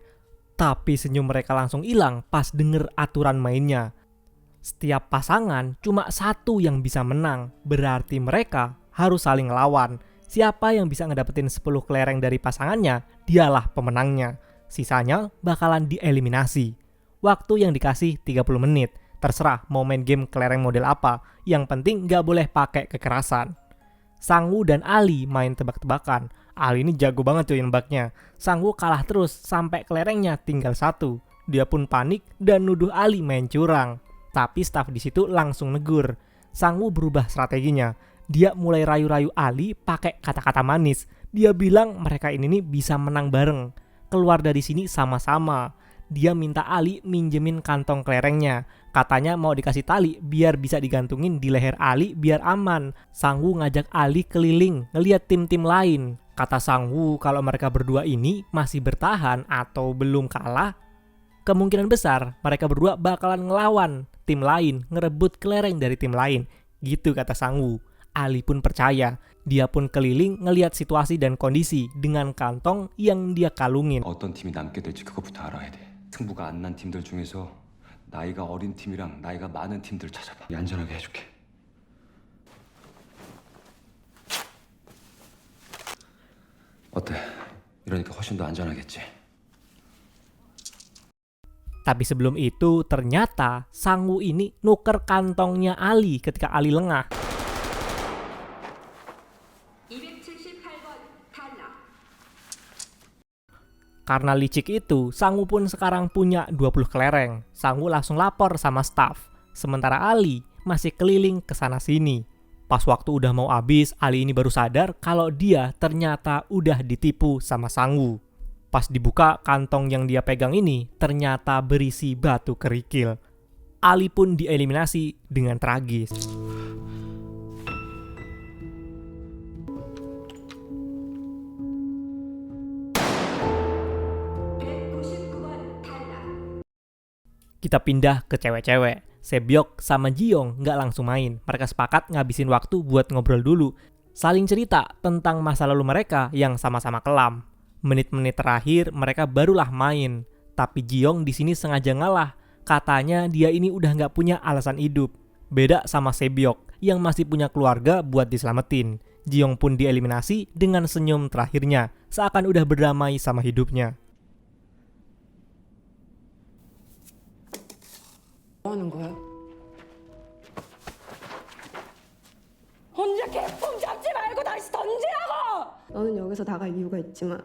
Tapi senyum mereka langsung hilang pas denger aturan mainnya. Setiap pasangan cuma satu yang bisa menang, berarti mereka harus saling lawan. Siapa yang bisa ngedapetin 10 kelereng dari pasangannya, dialah pemenangnya. Sisanya bakalan dieliminasi. Waktu yang dikasih 30 menit. Terserah mau main game kelereng model apa, yang penting gak boleh pakai kekerasan. Sang-woo dan Ali main tebak-tebakan. Ali ini jago banget cuy nebaknya. Sang-woo kalah terus sampai kelerengnya tinggal satu. Dia pun panik dan nuduh Ali main curang. Tapi staf di situ langsung negur. Sang-woo berubah strateginya. Dia mulai rayu-rayu Ali pakai kata-kata manis. Dia bilang mereka ini nih bisa menang bareng. Keluar dari sini sama-sama. Dia minta Ali minjemin kantong kelerengnya. Katanya mau dikasih tali biar bisa digantungin di leher Ali biar aman. Sang-woo ngajak Ali keliling ngeliat tim-tim lain. Kata Sang-woo kalau mereka berdua ini masih bertahan atau belum kalah, kemungkinan besar mereka berdua bakalan ngelawan tim lain, ngerebut kelereng dari tim lain. Gitu kata Sang-woo. Ali pun percaya. Dia pun keliling ngeliat situasi dan kondisi dengan kantong yang dia kalungin. 어떤 팀이 남게 될지 그것부터 알아야 돼. 승부가 안 난 팀들 중에서 나이가 어린 팀이랑 나이가 많은 팀들 찾아봐. 얌전하게 해줄게. 어때? 이러니까 훨씬 더 안전하겠지? Tapi sebelum itu ternyata Sang-woo ini nuker kantongnya Ali ketika Ali lengah. 278번 탈락. Karena licik itu, Sang-woo pun sekarang punya 20 kelereng. Sang-woo langsung lapor sama staff. Sementara Ali masih keliling ke sana sini. Pas waktu udah mau habis, Ali ini baru sadar kalau dia ternyata udah ditipu sama Sang-woo. Pas dibuka, kantong yang dia pegang ini ternyata berisi batu kerikil. Ali pun dieliminasi dengan tragis. 199번 탈락. Kita pindah ke cewek-cewek. Sebyok sama Jiyong nggak langsung main. Mereka sepakat ngabisin waktu buat ngobrol dulu. Saling cerita tentang masa lalu mereka yang sama-sama kelam. Menit-menit terakhir mereka barulah main. Tapi Jiyong di sini sengaja ngalah. Katanya dia ini udah nggak punya alasan hidup. Beda sama Sebyok yang masih punya keluarga buat diselamatin. Jiyong pun dieliminasi dengan senyum terakhirnya. Seakan udah berdamai sama hidupnya. 뭐 하는 거야? 혼자 개뽕 잡지 말고 다시 던지라고! 너는 여기서 나갈 이유가 있지만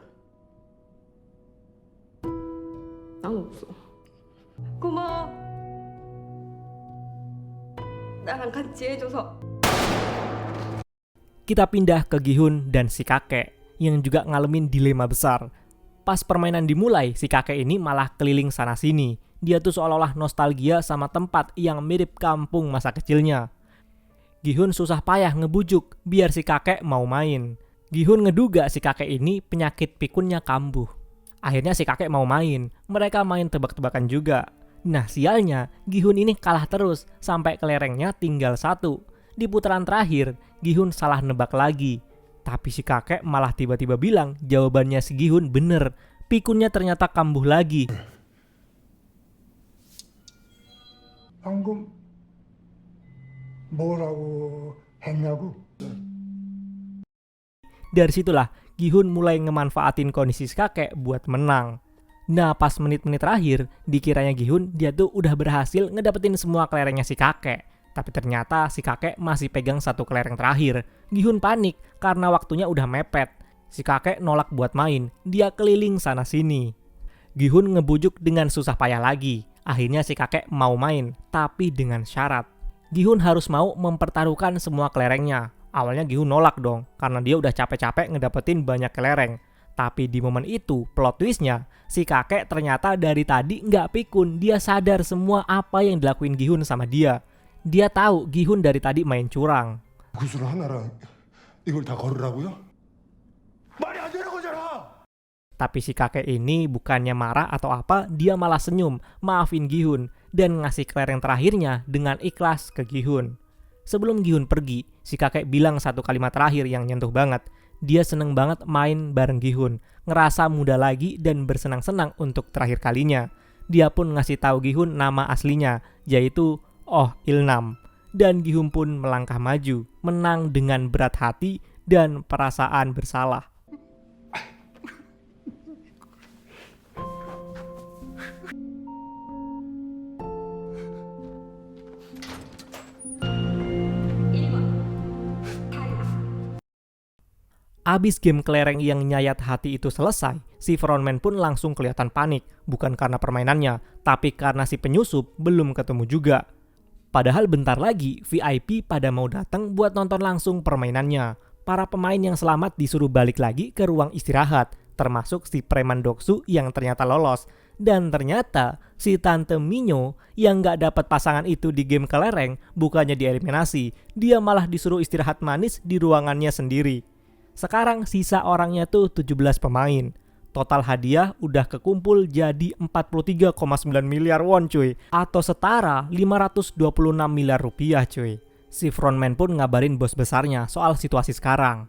난 없어. 고마워. 나랑 같이 해줘서. Kita pindah ke Gi-hun dan si kakek yang juga ngalamin dilema besar. Pas permainan dimulai, si kakek ini malah keliling sana-sini. Dia tuh seolah-olah nostalgia sama tempat yang mirip kampung masa kecilnya. Gi-hun susah payah ngebujuk biar si kakek mau main. Gi-hun ngeduga si kakek ini penyakit pikunnya kambuh. Akhirnya si kakek mau main. Mereka main tebak-tebakan juga. Nah sialnya, Gi-hun ini kalah terus sampai kelerengnya tinggal 1. Di putaran terakhir, Gi-hun salah nebak lagi. Tapi si kakek malah tiba-tiba bilang jawabannya si Gi-hun bener. Pikunnya ternyata kambuh lagi. 방금 뭐라고 했냐고? Dari situlah Gi-hun mulai ngemanfaatin kondisi si kakek buat menang. Nah pas menit-menit terakhir, dikiranya Gi-hun dia tuh udah berhasil ngedapetin semua kelerengnya si kakek. Tapi ternyata si kakek masih pegang 1 kelereng terakhir. Gi-hun panik karena waktunya udah mepet. Si kakek nolak buat main, dia keliling sana-sini. Gi-hun ngebujuk dengan susah payah lagi. Akhirnya si kakek mau main, tapi dengan syarat. Gi-hun harus mau mempertaruhkan semua kelerengnya. Awalnya Gi-hun nolak dong, karena dia udah capek-capek ngedapetin banyak kelereng. Tapi di momen itu, plot twistnya, si kakek ternyata dari tadi nggak pikun. Dia sadar semua apa yang dilakuin Gi-hun sama dia. Dia tahu Gi-hun dari tadi main curang. 구슬 하나랑 이걸 다 걸으라고요? 말이 안 되는 거잖아. Tapi si kakek ini bukannya marah atau apa, dia malah senyum, maafin Gi-hun, dan ngasih kelereng terakhirnya dengan ikhlas ke Gi-hun. Sebelum Gi-hun pergi, si kakek bilang 1 kalimat terakhir yang nyentuh banget. Dia seneng banget main bareng Gi-hun, ngerasa muda lagi dan bersenang-senang untuk terakhir kalinya. Dia pun ngasih tahu Gi-hun nama aslinya, yaitu Oh Ilnam. Dan Gi-hun pun melangkah maju, menang dengan berat hati dan perasaan bersalah. Abis game kelereng yang nyayat hati itu selesai, si frontman pun langsung kelihatan panik. Bukan karena permainannya, tapi karena si penyusup belum ketemu juga. Padahal bentar lagi VIP pada mau datang buat nonton langsung permainannya. Para pemain yang selamat disuruh balik lagi ke ruang istirahat, termasuk si preman Doksu yang ternyata lolos. Dan ternyata si Tante Minyo yang gak dapat pasangan itu di game kelereng bukannya dieliminasi, dia malah disuruh istirahat manis di ruangannya sendiri. Sekarang sisa orangnya tuh 17 pemain. Total hadiah udah kekumpul jadi 43,9 miliar won cuy. Atau setara 526 miliar rupiah cuy. Si frontman pun ngabarin bos besarnya soal situasi sekarang.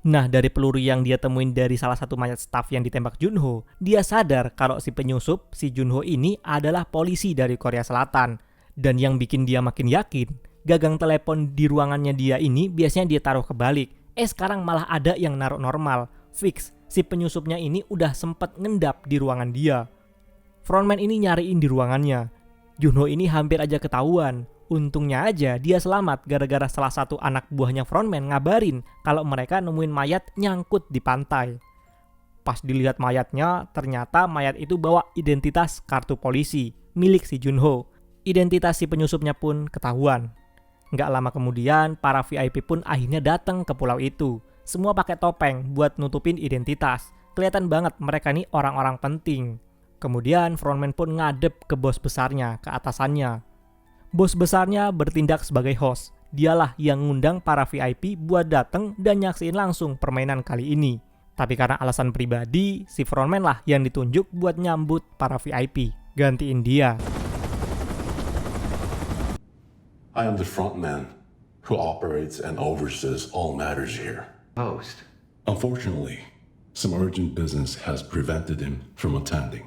Nah dari peluru yang dia temuin dari salah satu mayat staff yang ditembak Junho, dia sadar kalau si penyusup, si Junho ini adalah polisi dari Korea Selatan. Dan yang bikin dia makin yakin, gagang telepon di ruangannya dia ini biasanya dia taruh kebalik. Sekarang malah ada yang naruh normal. Fix, si penyusupnya ini udah sempet ngendap di ruangan dia. Frontman ini nyariin di ruangannya. Junho ini hampir aja ketahuan. Untungnya aja dia selamat gara-gara salah satu anak buahnya frontman ngabarin kalau mereka nemuin mayat nyangkut di pantai. Pas dilihat mayatnya, ternyata mayat itu bawa identitas kartu polisi milik si Junho. Identitas si penyusupnya pun ketahuan. Nggak lama kemudian, para VIP pun akhirnya datang ke pulau itu. Semua pakai topeng buat nutupin identitas. Kelihatan banget mereka nih orang-orang penting. Kemudian frontman pun ngadep ke bos besarnya, ke atasannya. Bos besarnya bertindak sebagai host. Dialah yang ngundang para VIP buat datang dan nyaksiin langsung permainan kali ini. Tapi karena alasan pribadi, si frontman lah yang ditunjuk buat nyambut para VIP. Gantiin dia. I am the frontman who operates and oversees all matters here. Host. Unfortunately, some urgent business has prevented him from attending.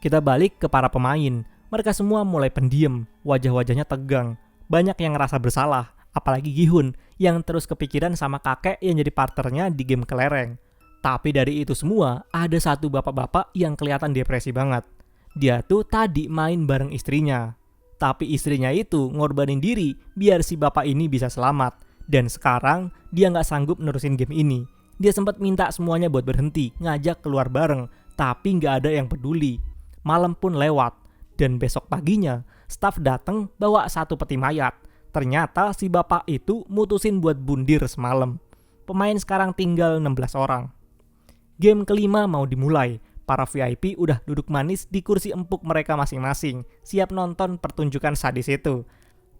Kita balik ke para pemain. Mereka semua mulai pendiam, wajah-wajahnya tegang. Banyak yang ngerasa bersalah, apalagi Gi-hun yang terus kepikiran sama kakek yang jadi partnernya di game kelereng. Tapi dari itu semua, ada satu bapak-bapak yang kelihatan depresi banget. Dia tuh tadi main bareng istrinya. Tapi istrinya itu ngorbanin diri biar si bapak ini bisa selamat. Dan sekarang dia nggak sanggup nerusin game ini. Dia sempat minta semuanya buat berhenti, ngajak keluar bareng. Tapi nggak ada yang peduli. Malam pun lewat. Dan besok paginya, staf datang bawa satu peti mayat. Ternyata si bapak itu mutusin buat bundir semalam. Pemain sekarang tinggal 16 orang. Game kelima mau dimulai. Para VIP udah duduk manis di kursi empuk mereka masing-masing, siap nonton pertunjukan sadis itu.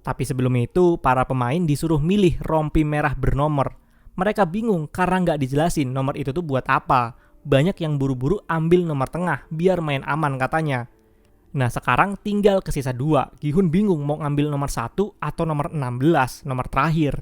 Tapi sebelum itu, para pemain disuruh milih rompi merah bernomor. Mereka bingung karena nggak dijelasin nomor itu tuh buat apa. Banyak yang buru-buru ambil nomor tengah biar main aman katanya. Nah sekarang tinggal ke sisa 2. Gi-hun bingung mau ngambil nomor 1 atau nomor 16, nomor terakhir.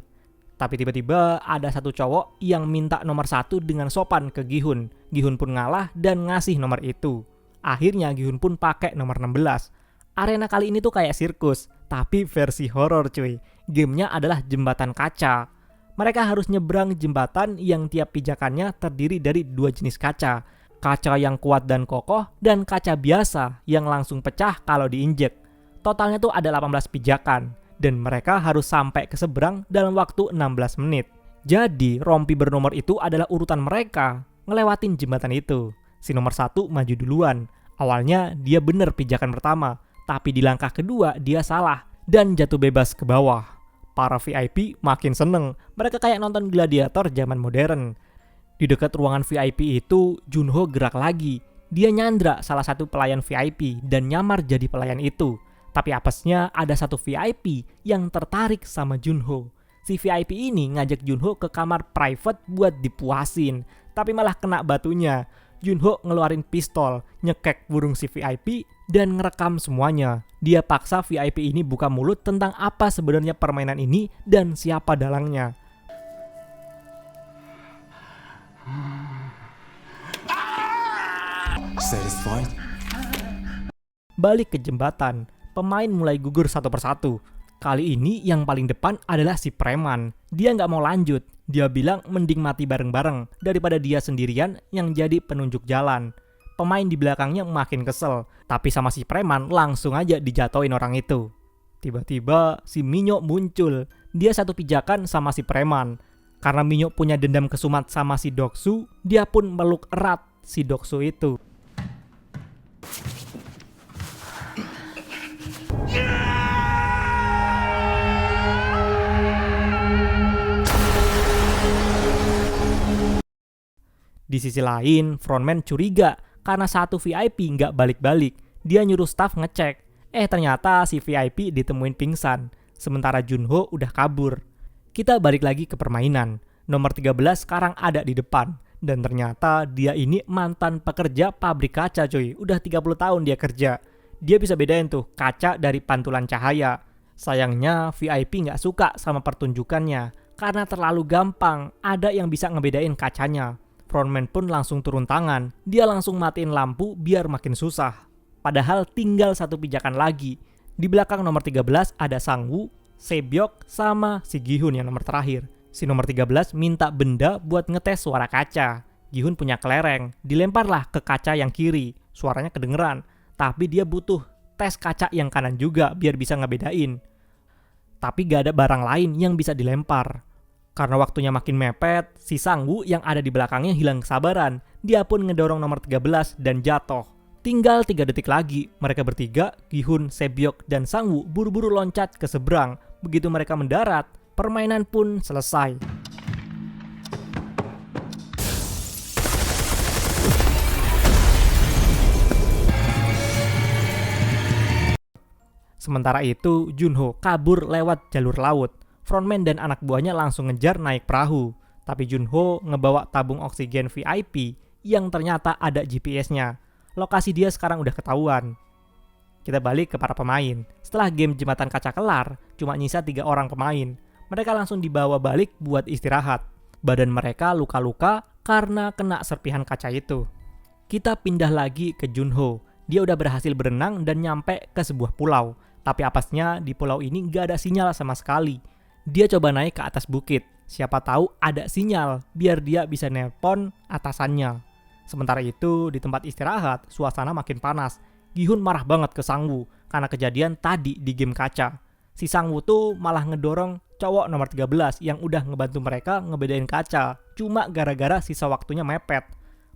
Tapi tiba-tiba ada satu cowok yang minta nomor 1 dengan sopan ke Gi-hun. Gi-hun pun ngalah dan ngasih nomor itu. Akhirnya Gi-hun pun pakai nomor 16. Arena kali ini tuh kayak sirkus, tapi versi horor cuy. Gamenya adalah jembatan kaca. Mereka harus nyebrang jembatan yang tiap pijakannya terdiri dari 2 jenis kaca. Kaca yang kuat dan kokoh, dan kaca biasa yang langsung pecah kalau diinjek. Totalnya tuh ada 18 pijakan, dan mereka harus sampai ke seberang dalam waktu 16 menit. Jadi, rompi bernomor itu adalah urutan mereka ngelewatin jembatan itu. Si nomor 1 maju duluan. Awalnya dia bener pijakan pertama, tapi di langkah kedua dia salah, dan jatuh bebas ke bawah. Para VIP makin seneng, mereka kayak nonton gladiator zaman modern. Di dekat ruangan VIP itu, Junho gerak lagi. Dia nyandra salah satu pelayan VIP dan nyamar jadi pelayan itu. Tapi apesnya ada satu VIP yang tertarik sama Junho. Si VIP ini ngajak Junho ke kamar private buat dipuasin. Tapi malah kena batunya. Junho ngeluarin pistol, nyekek burung si VIP dan ngerekam semuanya. Dia paksa VIP ini buka mulut tentang apa sebenarnya permainan ini dan siapa dalangnya. Satisfied? Balik ke jembatan, pemain mulai gugur satu persatu. Kali ini yang paling depan adalah si preman. Dia nggak mau lanjut. Dia bilang mending mati bareng-bareng daripada dia sendirian yang jadi penunjuk jalan. Pemain di belakangnya makin kesel, tapi sama si preman langsung aja dijatoin orang itu. Tiba-tiba si Minyo muncul. Dia satu pijakan sama si preman. Karena Minyo punya dendam kesumat sama si Doksu, dia pun meluk erat si Doksu itu. Di sisi lain, frontman curiga karena satu VIP nggak balik-balik. Dia nyuruh staff ngecek. Ternyata si VIP ditemuin pingsan. Sementara Junho udah kabur. Kita balik lagi ke permainan. Nomor 13 sekarang ada di depan. Dan ternyata dia ini mantan pekerja pabrik kaca cuy. Udah 30 tahun dia kerja. Dia bisa bedain tuh kaca dari pantulan cahaya. Sayangnya VIP nggak suka sama pertunjukannya. Karena terlalu gampang. Ada yang bisa ngebedain kacanya. Frontman pun langsung turun tangan. Dia langsung matiin lampu biar makin susah. Padahal tinggal satu pijakan lagi. Di belakang nomor 13 ada Sang-woo, Sebyok, sama si Gi-hun yang nomor terakhir. Si nomor 13 minta benda buat ngetes suara kaca. Gi-hun punya kelereng. Dilemparlah ke kaca yang kiri. Suaranya kedengeran. Tapi dia butuh tes kaca yang kanan juga biar bisa ngebedain. Tapi gak ada barang lain yang bisa dilempar. Karena waktunya makin mepet, si Sang-woo yang ada di belakangnya hilang kesabaran. Dia pun ngedorong nomor 13 dan jatuh. Tinggal 3 detik lagi, mereka bertiga, Gi-hun, Sebyok, dan Sang-woo buru-buru loncat ke seberang. Begitu mereka mendarat, permainan pun selesai. Sementara itu, Junho kabur lewat jalur laut. Frontman dan anak buahnya langsung ngejar naik perahu. Tapi Junho ngebawa tabung oksigen VIP yang ternyata ada GPS-nya. Lokasi dia sekarang udah ketahuan. Kita balik ke para pemain. Setelah game jembatan kaca kelar, cuma nyisa 3 orang pemain. Mereka langsung dibawa balik buat istirahat. Badan mereka luka-luka karena kena serpihan kaca itu. Kita pindah lagi ke Junho. Dia udah berhasil berenang dan nyampe ke sebuah pulau. Tapi apesnya di pulau ini gak ada sinyal sama sekali. Dia coba naik ke atas bukit. Siapa tahu ada sinyal biar dia bisa nelpon atasannya. Sementara itu di tempat istirahat suasana makin panas. Gi-hun marah banget ke Sang-woo karena kejadian tadi di game kaca. Si Sang-woo tuh malah ngedorong cowok nomor 13 yang udah ngebantu mereka ngebedain kaca. Cuma gara-gara sisa waktunya mepet.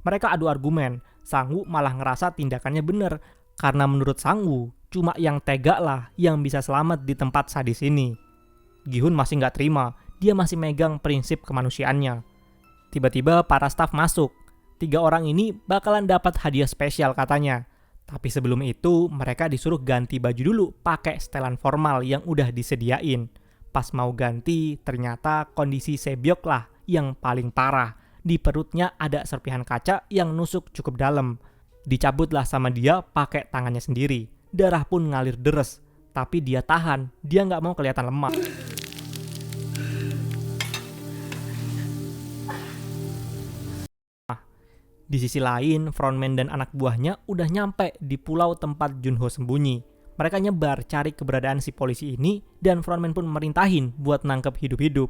Mereka adu argumen. Sang-woo malah ngerasa tindakannya bener. Karena menurut Sang-woo, cuma yang tega lah yang bisa selamat di tempat sadis ini. Gi-hun masih nggak terima. Dia masih megang prinsip kemanusiaannya. Tiba-tiba para staf masuk. 3 orang ini bakalan dapat hadiah spesial katanya. Tapi sebelum itu, mereka disuruh ganti baju dulu pakai setelan formal yang udah disediain. Pas mau ganti, ternyata kondisi Sebyok lah yang paling parah. Di perutnya ada serpihan kaca yang nusuk cukup dalam. Dicabutlah sama dia pakai tangannya sendiri. Darah pun ngalir deres. Tapi dia tahan, dia nggak mau kelihatan lemah. Di sisi lain, frontman dan anak buahnya udah nyampe di pulau tempat Junho sembunyi. Mereka nyebar cari keberadaan si polisi ini dan frontman pun merintahin buat nangkep hidup-hidup.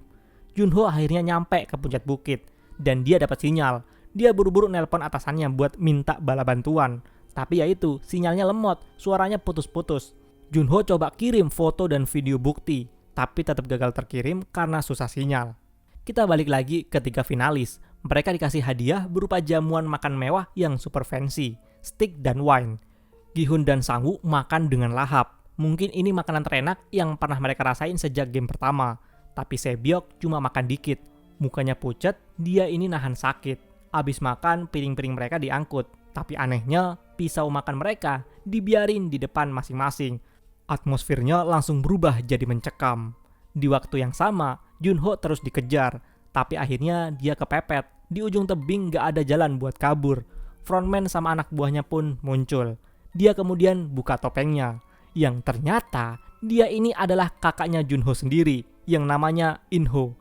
Junho akhirnya nyampe ke puncak bukit dan dia dapat sinyal. Dia buru-buru nelpon atasannya buat minta bala bantuan. Tapi ya itu, sinyalnya lemot, suaranya putus-putus. Junho coba kirim foto dan video bukti, tapi tetap gagal terkirim karena susah sinyal. Kita balik lagi ke 3 finalis. Mereka dikasih hadiah berupa jamuan makan mewah yang super fancy, steak dan wine. Gi-hun dan Sang-woo makan dengan lahap. Mungkin ini makanan terenak yang pernah mereka rasain sejak game pertama. Tapi Sebyok cuma makan dikit. Mukanya pucet, dia ini nahan sakit. Abis makan, piring-piring mereka diangkut. Tapi anehnya, pisau makan mereka dibiarin di depan masing-masing. Atmosfernya langsung berubah jadi mencekam. Di waktu yang sama, Junho terus dikejar. Tapi akhirnya dia kepepet. Di ujung tebing gak ada jalan buat kabur. Frontman sama anak buahnya pun muncul. Dia kemudian buka topengnya. Yang ternyata dia ini adalah kakaknya Junho sendiri yang namanya In-ho.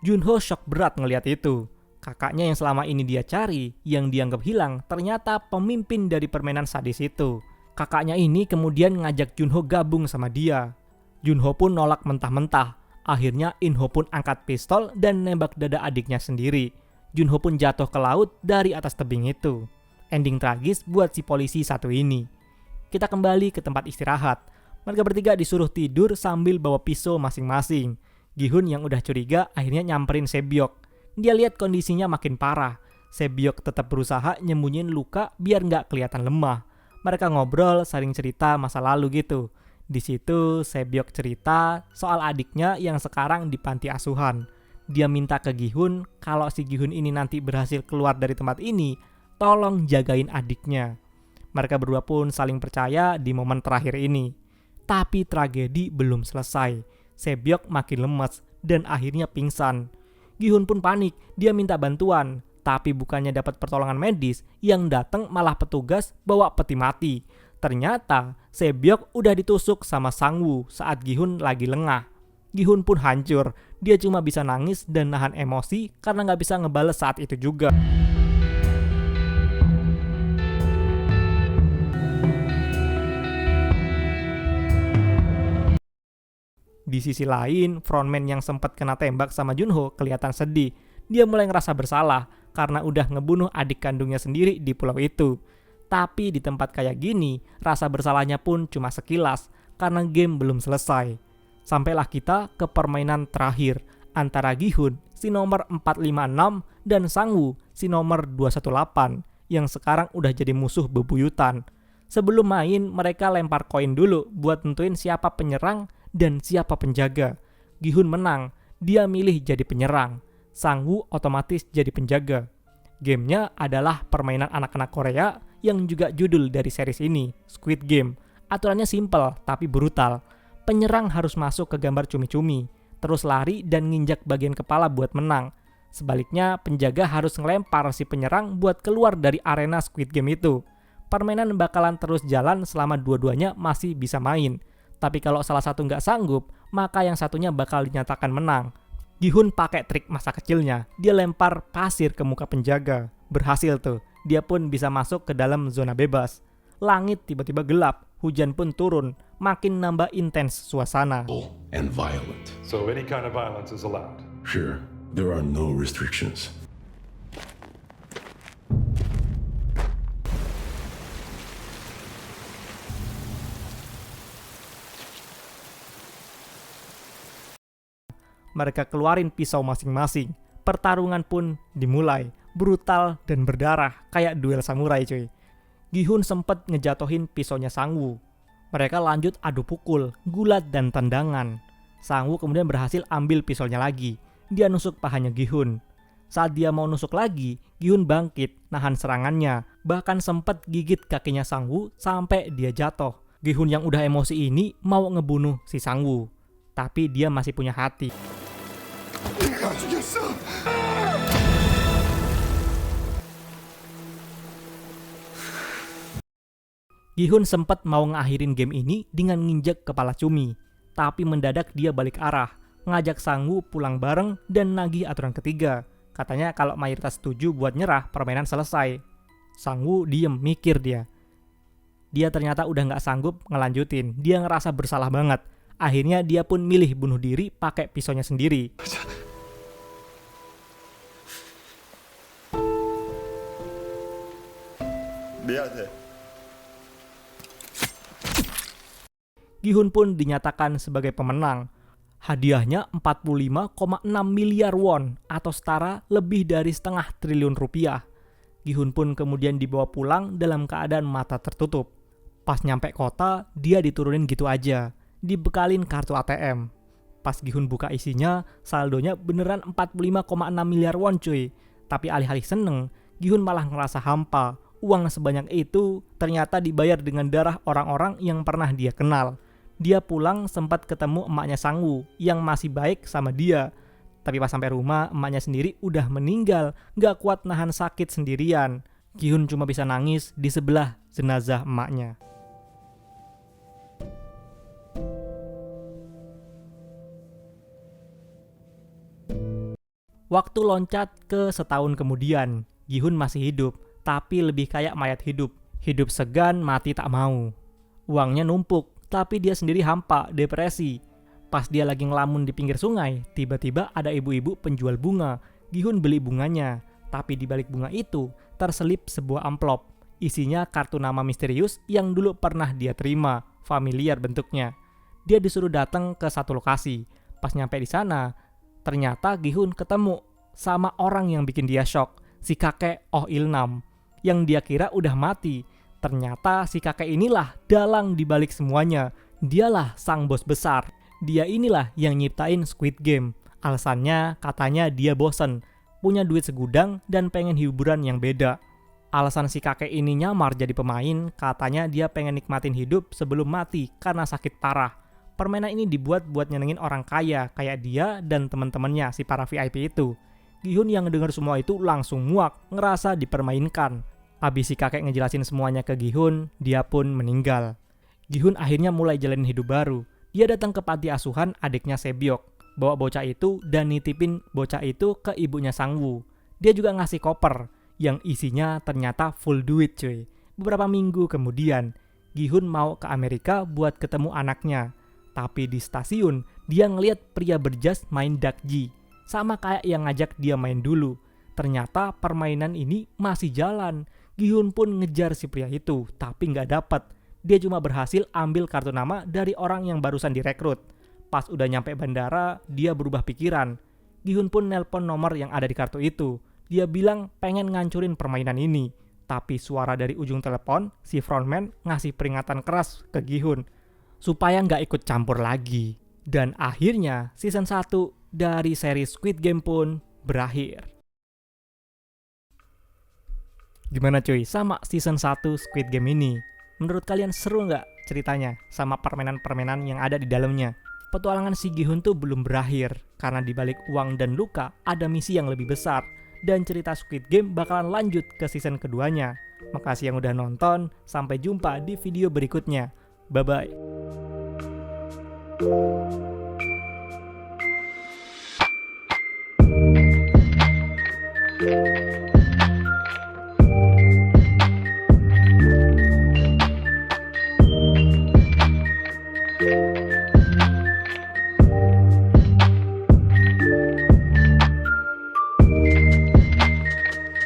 Junho shock berat ngelihat itu. Kakaknya yang selama ini dia cari, yang dianggap hilang, ternyata pemimpin dari permainan sadis itu. Kakaknya ini kemudian ngajak Junho gabung sama dia. Junho pun nolak mentah-mentah. Akhirnya In-ho pun angkat pistol dan nembak dada adiknya sendiri. Junho pun jatuh ke laut dari atas tebing itu. Ending tragis buat si polisi satu ini. Kita kembali ke tempat istirahat. Mereka bertiga disuruh tidur sambil bawa pisau masing-masing. Gi-hun yang udah curiga akhirnya nyamperin Sebyok. Dia lihat kondisinya makin parah. Sebyok tetap berusaha nyembunyiin luka biar nggak kelihatan lemah. Mereka ngobrol, saling cerita masa lalu gitu. Di situ Sebyok cerita soal adiknya yang sekarang di panti asuhan. Dia minta ke Gi-hun kalau si Gi-hun ini nanti berhasil keluar dari tempat ini, tolong jagain adiknya. Mereka berdua pun saling percaya di momen terakhir ini. Tapi tragedi belum selesai. Sebyok makin lemes dan akhirnya pingsan. Gi-hun pun panik, dia minta bantuan. Tapi bukannya dapat pertolongan medis, yang datang malah petugas bawa peti mati. Ternyata Sebyok udah ditusuk sama Sang-woo saat Gi-hun lagi lengah. Gi-hun pun hancur, dia cuma bisa nangis dan nahan emosi karena nggak bisa ngebales saat itu juga. Di sisi lain, frontman yang sempat kena tembak sama Junho kelihatan sedih. Dia mulai ngerasa bersalah karena udah ngebunuh adik kandungnya sendiri di pulau itu. Tapi di tempat kayak gini, rasa bersalahnya pun cuma sekilas karena game belum selesai. Sampailah kita ke permainan terakhir antara Gi-hun, si nomor 456, dan Sang-woo, si nomor 218, yang sekarang udah jadi musuh bebuyutan. Sebelum main, mereka lempar koin dulu buat nentuin siapa penyerang dan siapa penjaga. Gi-hun menang, dia milih jadi penyerang. Sang-woo otomatis jadi penjaga. Gamenya adalah permainan anak-anak Korea yang juga judul dari series ini, Squid Game. Aturannya simple tapi brutal. Penyerang harus masuk ke gambar cumi-cumi. terus lari dan nginjak bagian kepala buat menang. Sebaliknya, penjaga harus ngelempar si penyerang buat keluar dari arena Squid Game itu. Permainan bakalan terus jalan selama dua-duanya masih bisa main. Tapi kalau salah satu nggak sanggup, maka yang satunya bakal dinyatakan menang. Gi-hun pakai trik masa kecilnya, dia lempar pasir ke muka penjaga. Berhasil tuh, dia pun bisa masuk ke dalam zona bebas. Langit tiba-tiba gelap, hujan pun turun, makin nambah intens suasana. And violent. So any kind of violence is allowed. Sure, there are no restrictions. Mereka keluarin pisau masing-masing. Pertarungan pun dimulai, brutal dan berdarah, kayak duel samurai cuy. Gi-hun sempet ngejatohin pisaunya Sang-woo. Mereka lanjut adu pukul, gulat dan tendangan. Sang-woo kemudian berhasil ambil pisaunya lagi. Dia nusuk pahanya Gi-hun. Saat dia mau nusuk lagi, Gi-hun bangkit, nahan serangannya. Bahkan sempet gigit kakinya Sang-woo sampai dia jatuh. Gi-hun yang udah emosi ini mau ngebunuh si Sang-woo. Tapi dia masih punya hati. Gi-hun sempat mau ngakhirin game ini dengan nginjek kepala Chumi, tapi mendadak dia balik arah, ngajak Sang-woo pulang bareng dan nagih aturan ketiga. Katanya kalau mayoritas setuju buat nyerah, permainan selesai. Sang-woo diem, mikir dia. Dia ternyata udah nggak sanggup ngelanjutin, dia ngerasa bersalah banget. Akhirnya dia pun milih bunuh diri pakai pisaunya sendiri. Gi-hun pun dinyatakan sebagai pemenang. Hadiahnya 45,6 miliar won atau setara lebih dari setengah triliun rupiah. Gi-hun pun kemudian dibawa pulang dalam keadaan mata tertutup. Pas nyampe kota, dia diturunin gitu aja, dibekalin kartu ATM. Pas Gi-hun buka isinya, saldonya beneran 45,6 miliar won cuy. Tapi alih-alih seneng, Gi-hun malah ngerasa hampa. Uang sebanyak itu ternyata dibayar dengan darah orang-orang yang pernah dia kenal. Dia pulang sempat ketemu emaknya Sang-woo yang masih baik sama dia. Tapi pas sampai rumah, emaknya sendiri udah meninggal, gak kuat nahan sakit sendirian. Gi-hun cuma bisa nangis di sebelah jenazah emaknya. Waktu loncat ke setahun kemudian, Gi-hun masih hidup, tapi lebih kayak mayat hidup. Hidup segan, mati tak mau. Uangnya numpuk, tapi dia sendiri hampa, depresi. Pas dia lagi ngelamun di pinggir sungai, tiba-tiba ada ibu-ibu penjual bunga. Gi-hun beli bunganya, tapi di balik bunga itu terselip sebuah amplop. Isinya kartu nama misterius yang dulu pernah dia terima, familiar bentuknya. Dia disuruh datang ke satu lokasi. Pas nyampe di sana, ternyata Gi-hun ketemu sama orang yang bikin dia shock, si kakek Oh Il-nam, yang dia kira udah mati. Ternyata si kakek inilah dalang dibalik semuanya. Dialah sang bos besar. Dia inilah yang nyiptain Squid Game. Alasannya katanya dia bosen, punya duit segudang dan pengen hiburan yang beda. Alasan si kakek ini nyamar jadi pemain, katanya dia pengen nikmatin hidup sebelum mati karena sakit parah. Permainan ini dibuat buat nyenengin orang kaya kayak dia dan teman-temannya si para VIP itu. Gi-hun yang dengar semua itu langsung muak, ngerasa dipermainkan. Abis si kakek ngejelasin semuanya ke Gi-hun, dia pun meninggal. Gi-hun akhirnya mulai jalanin hidup baru. Dia datang ke panti asuhan adiknya Sebyok, bawa bocah itu dan nitipin bocah itu ke ibunya Sang-woo. Dia juga ngasih koper, yang isinya ternyata full duit cuy. Beberapa minggu kemudian, Gi-hun mau ke Amerika buat ketemu anaknya. Tapi di stasiun, dia ngeliat pria berjas main dakji, sama kayak yang ngajak dia main dulu. Ternyata permainan ini masih jalan. Gi-hun pun ngejar si pria itu, tapi nggak dapet. Dia cuma berhasil ambil kartu nama dari orang yang barusan direkrut. Pas udah nyampe bandara, dia berubah pikiran. Gi-hun pun nelpon nomor yang ada di kartu itu. Dia bilang pengen ngancurin permainan ini. Tapi suara dari ujung telepon, si frontman ngasih peringatan keras ke Gi-hun supaya nggak ikut campur lagi. Dan akhirnya season 1 dari seri Squid Game pun berakhir. Gimana cuy sama season 1 Squid Game ini? Menurut kalian seru nggak ceritanya sama permainan-permainan yang ada di dalamnya? petualangan si Gi-hun tuh belum berakhir, karena di balik uang dan luka ada misi yang lebih besar, dan cerita Squid Game bakalan lanjut ke season keduanya. Makasih yang udah nonton, sampai jumpa di video berikutnya. Bye-bye.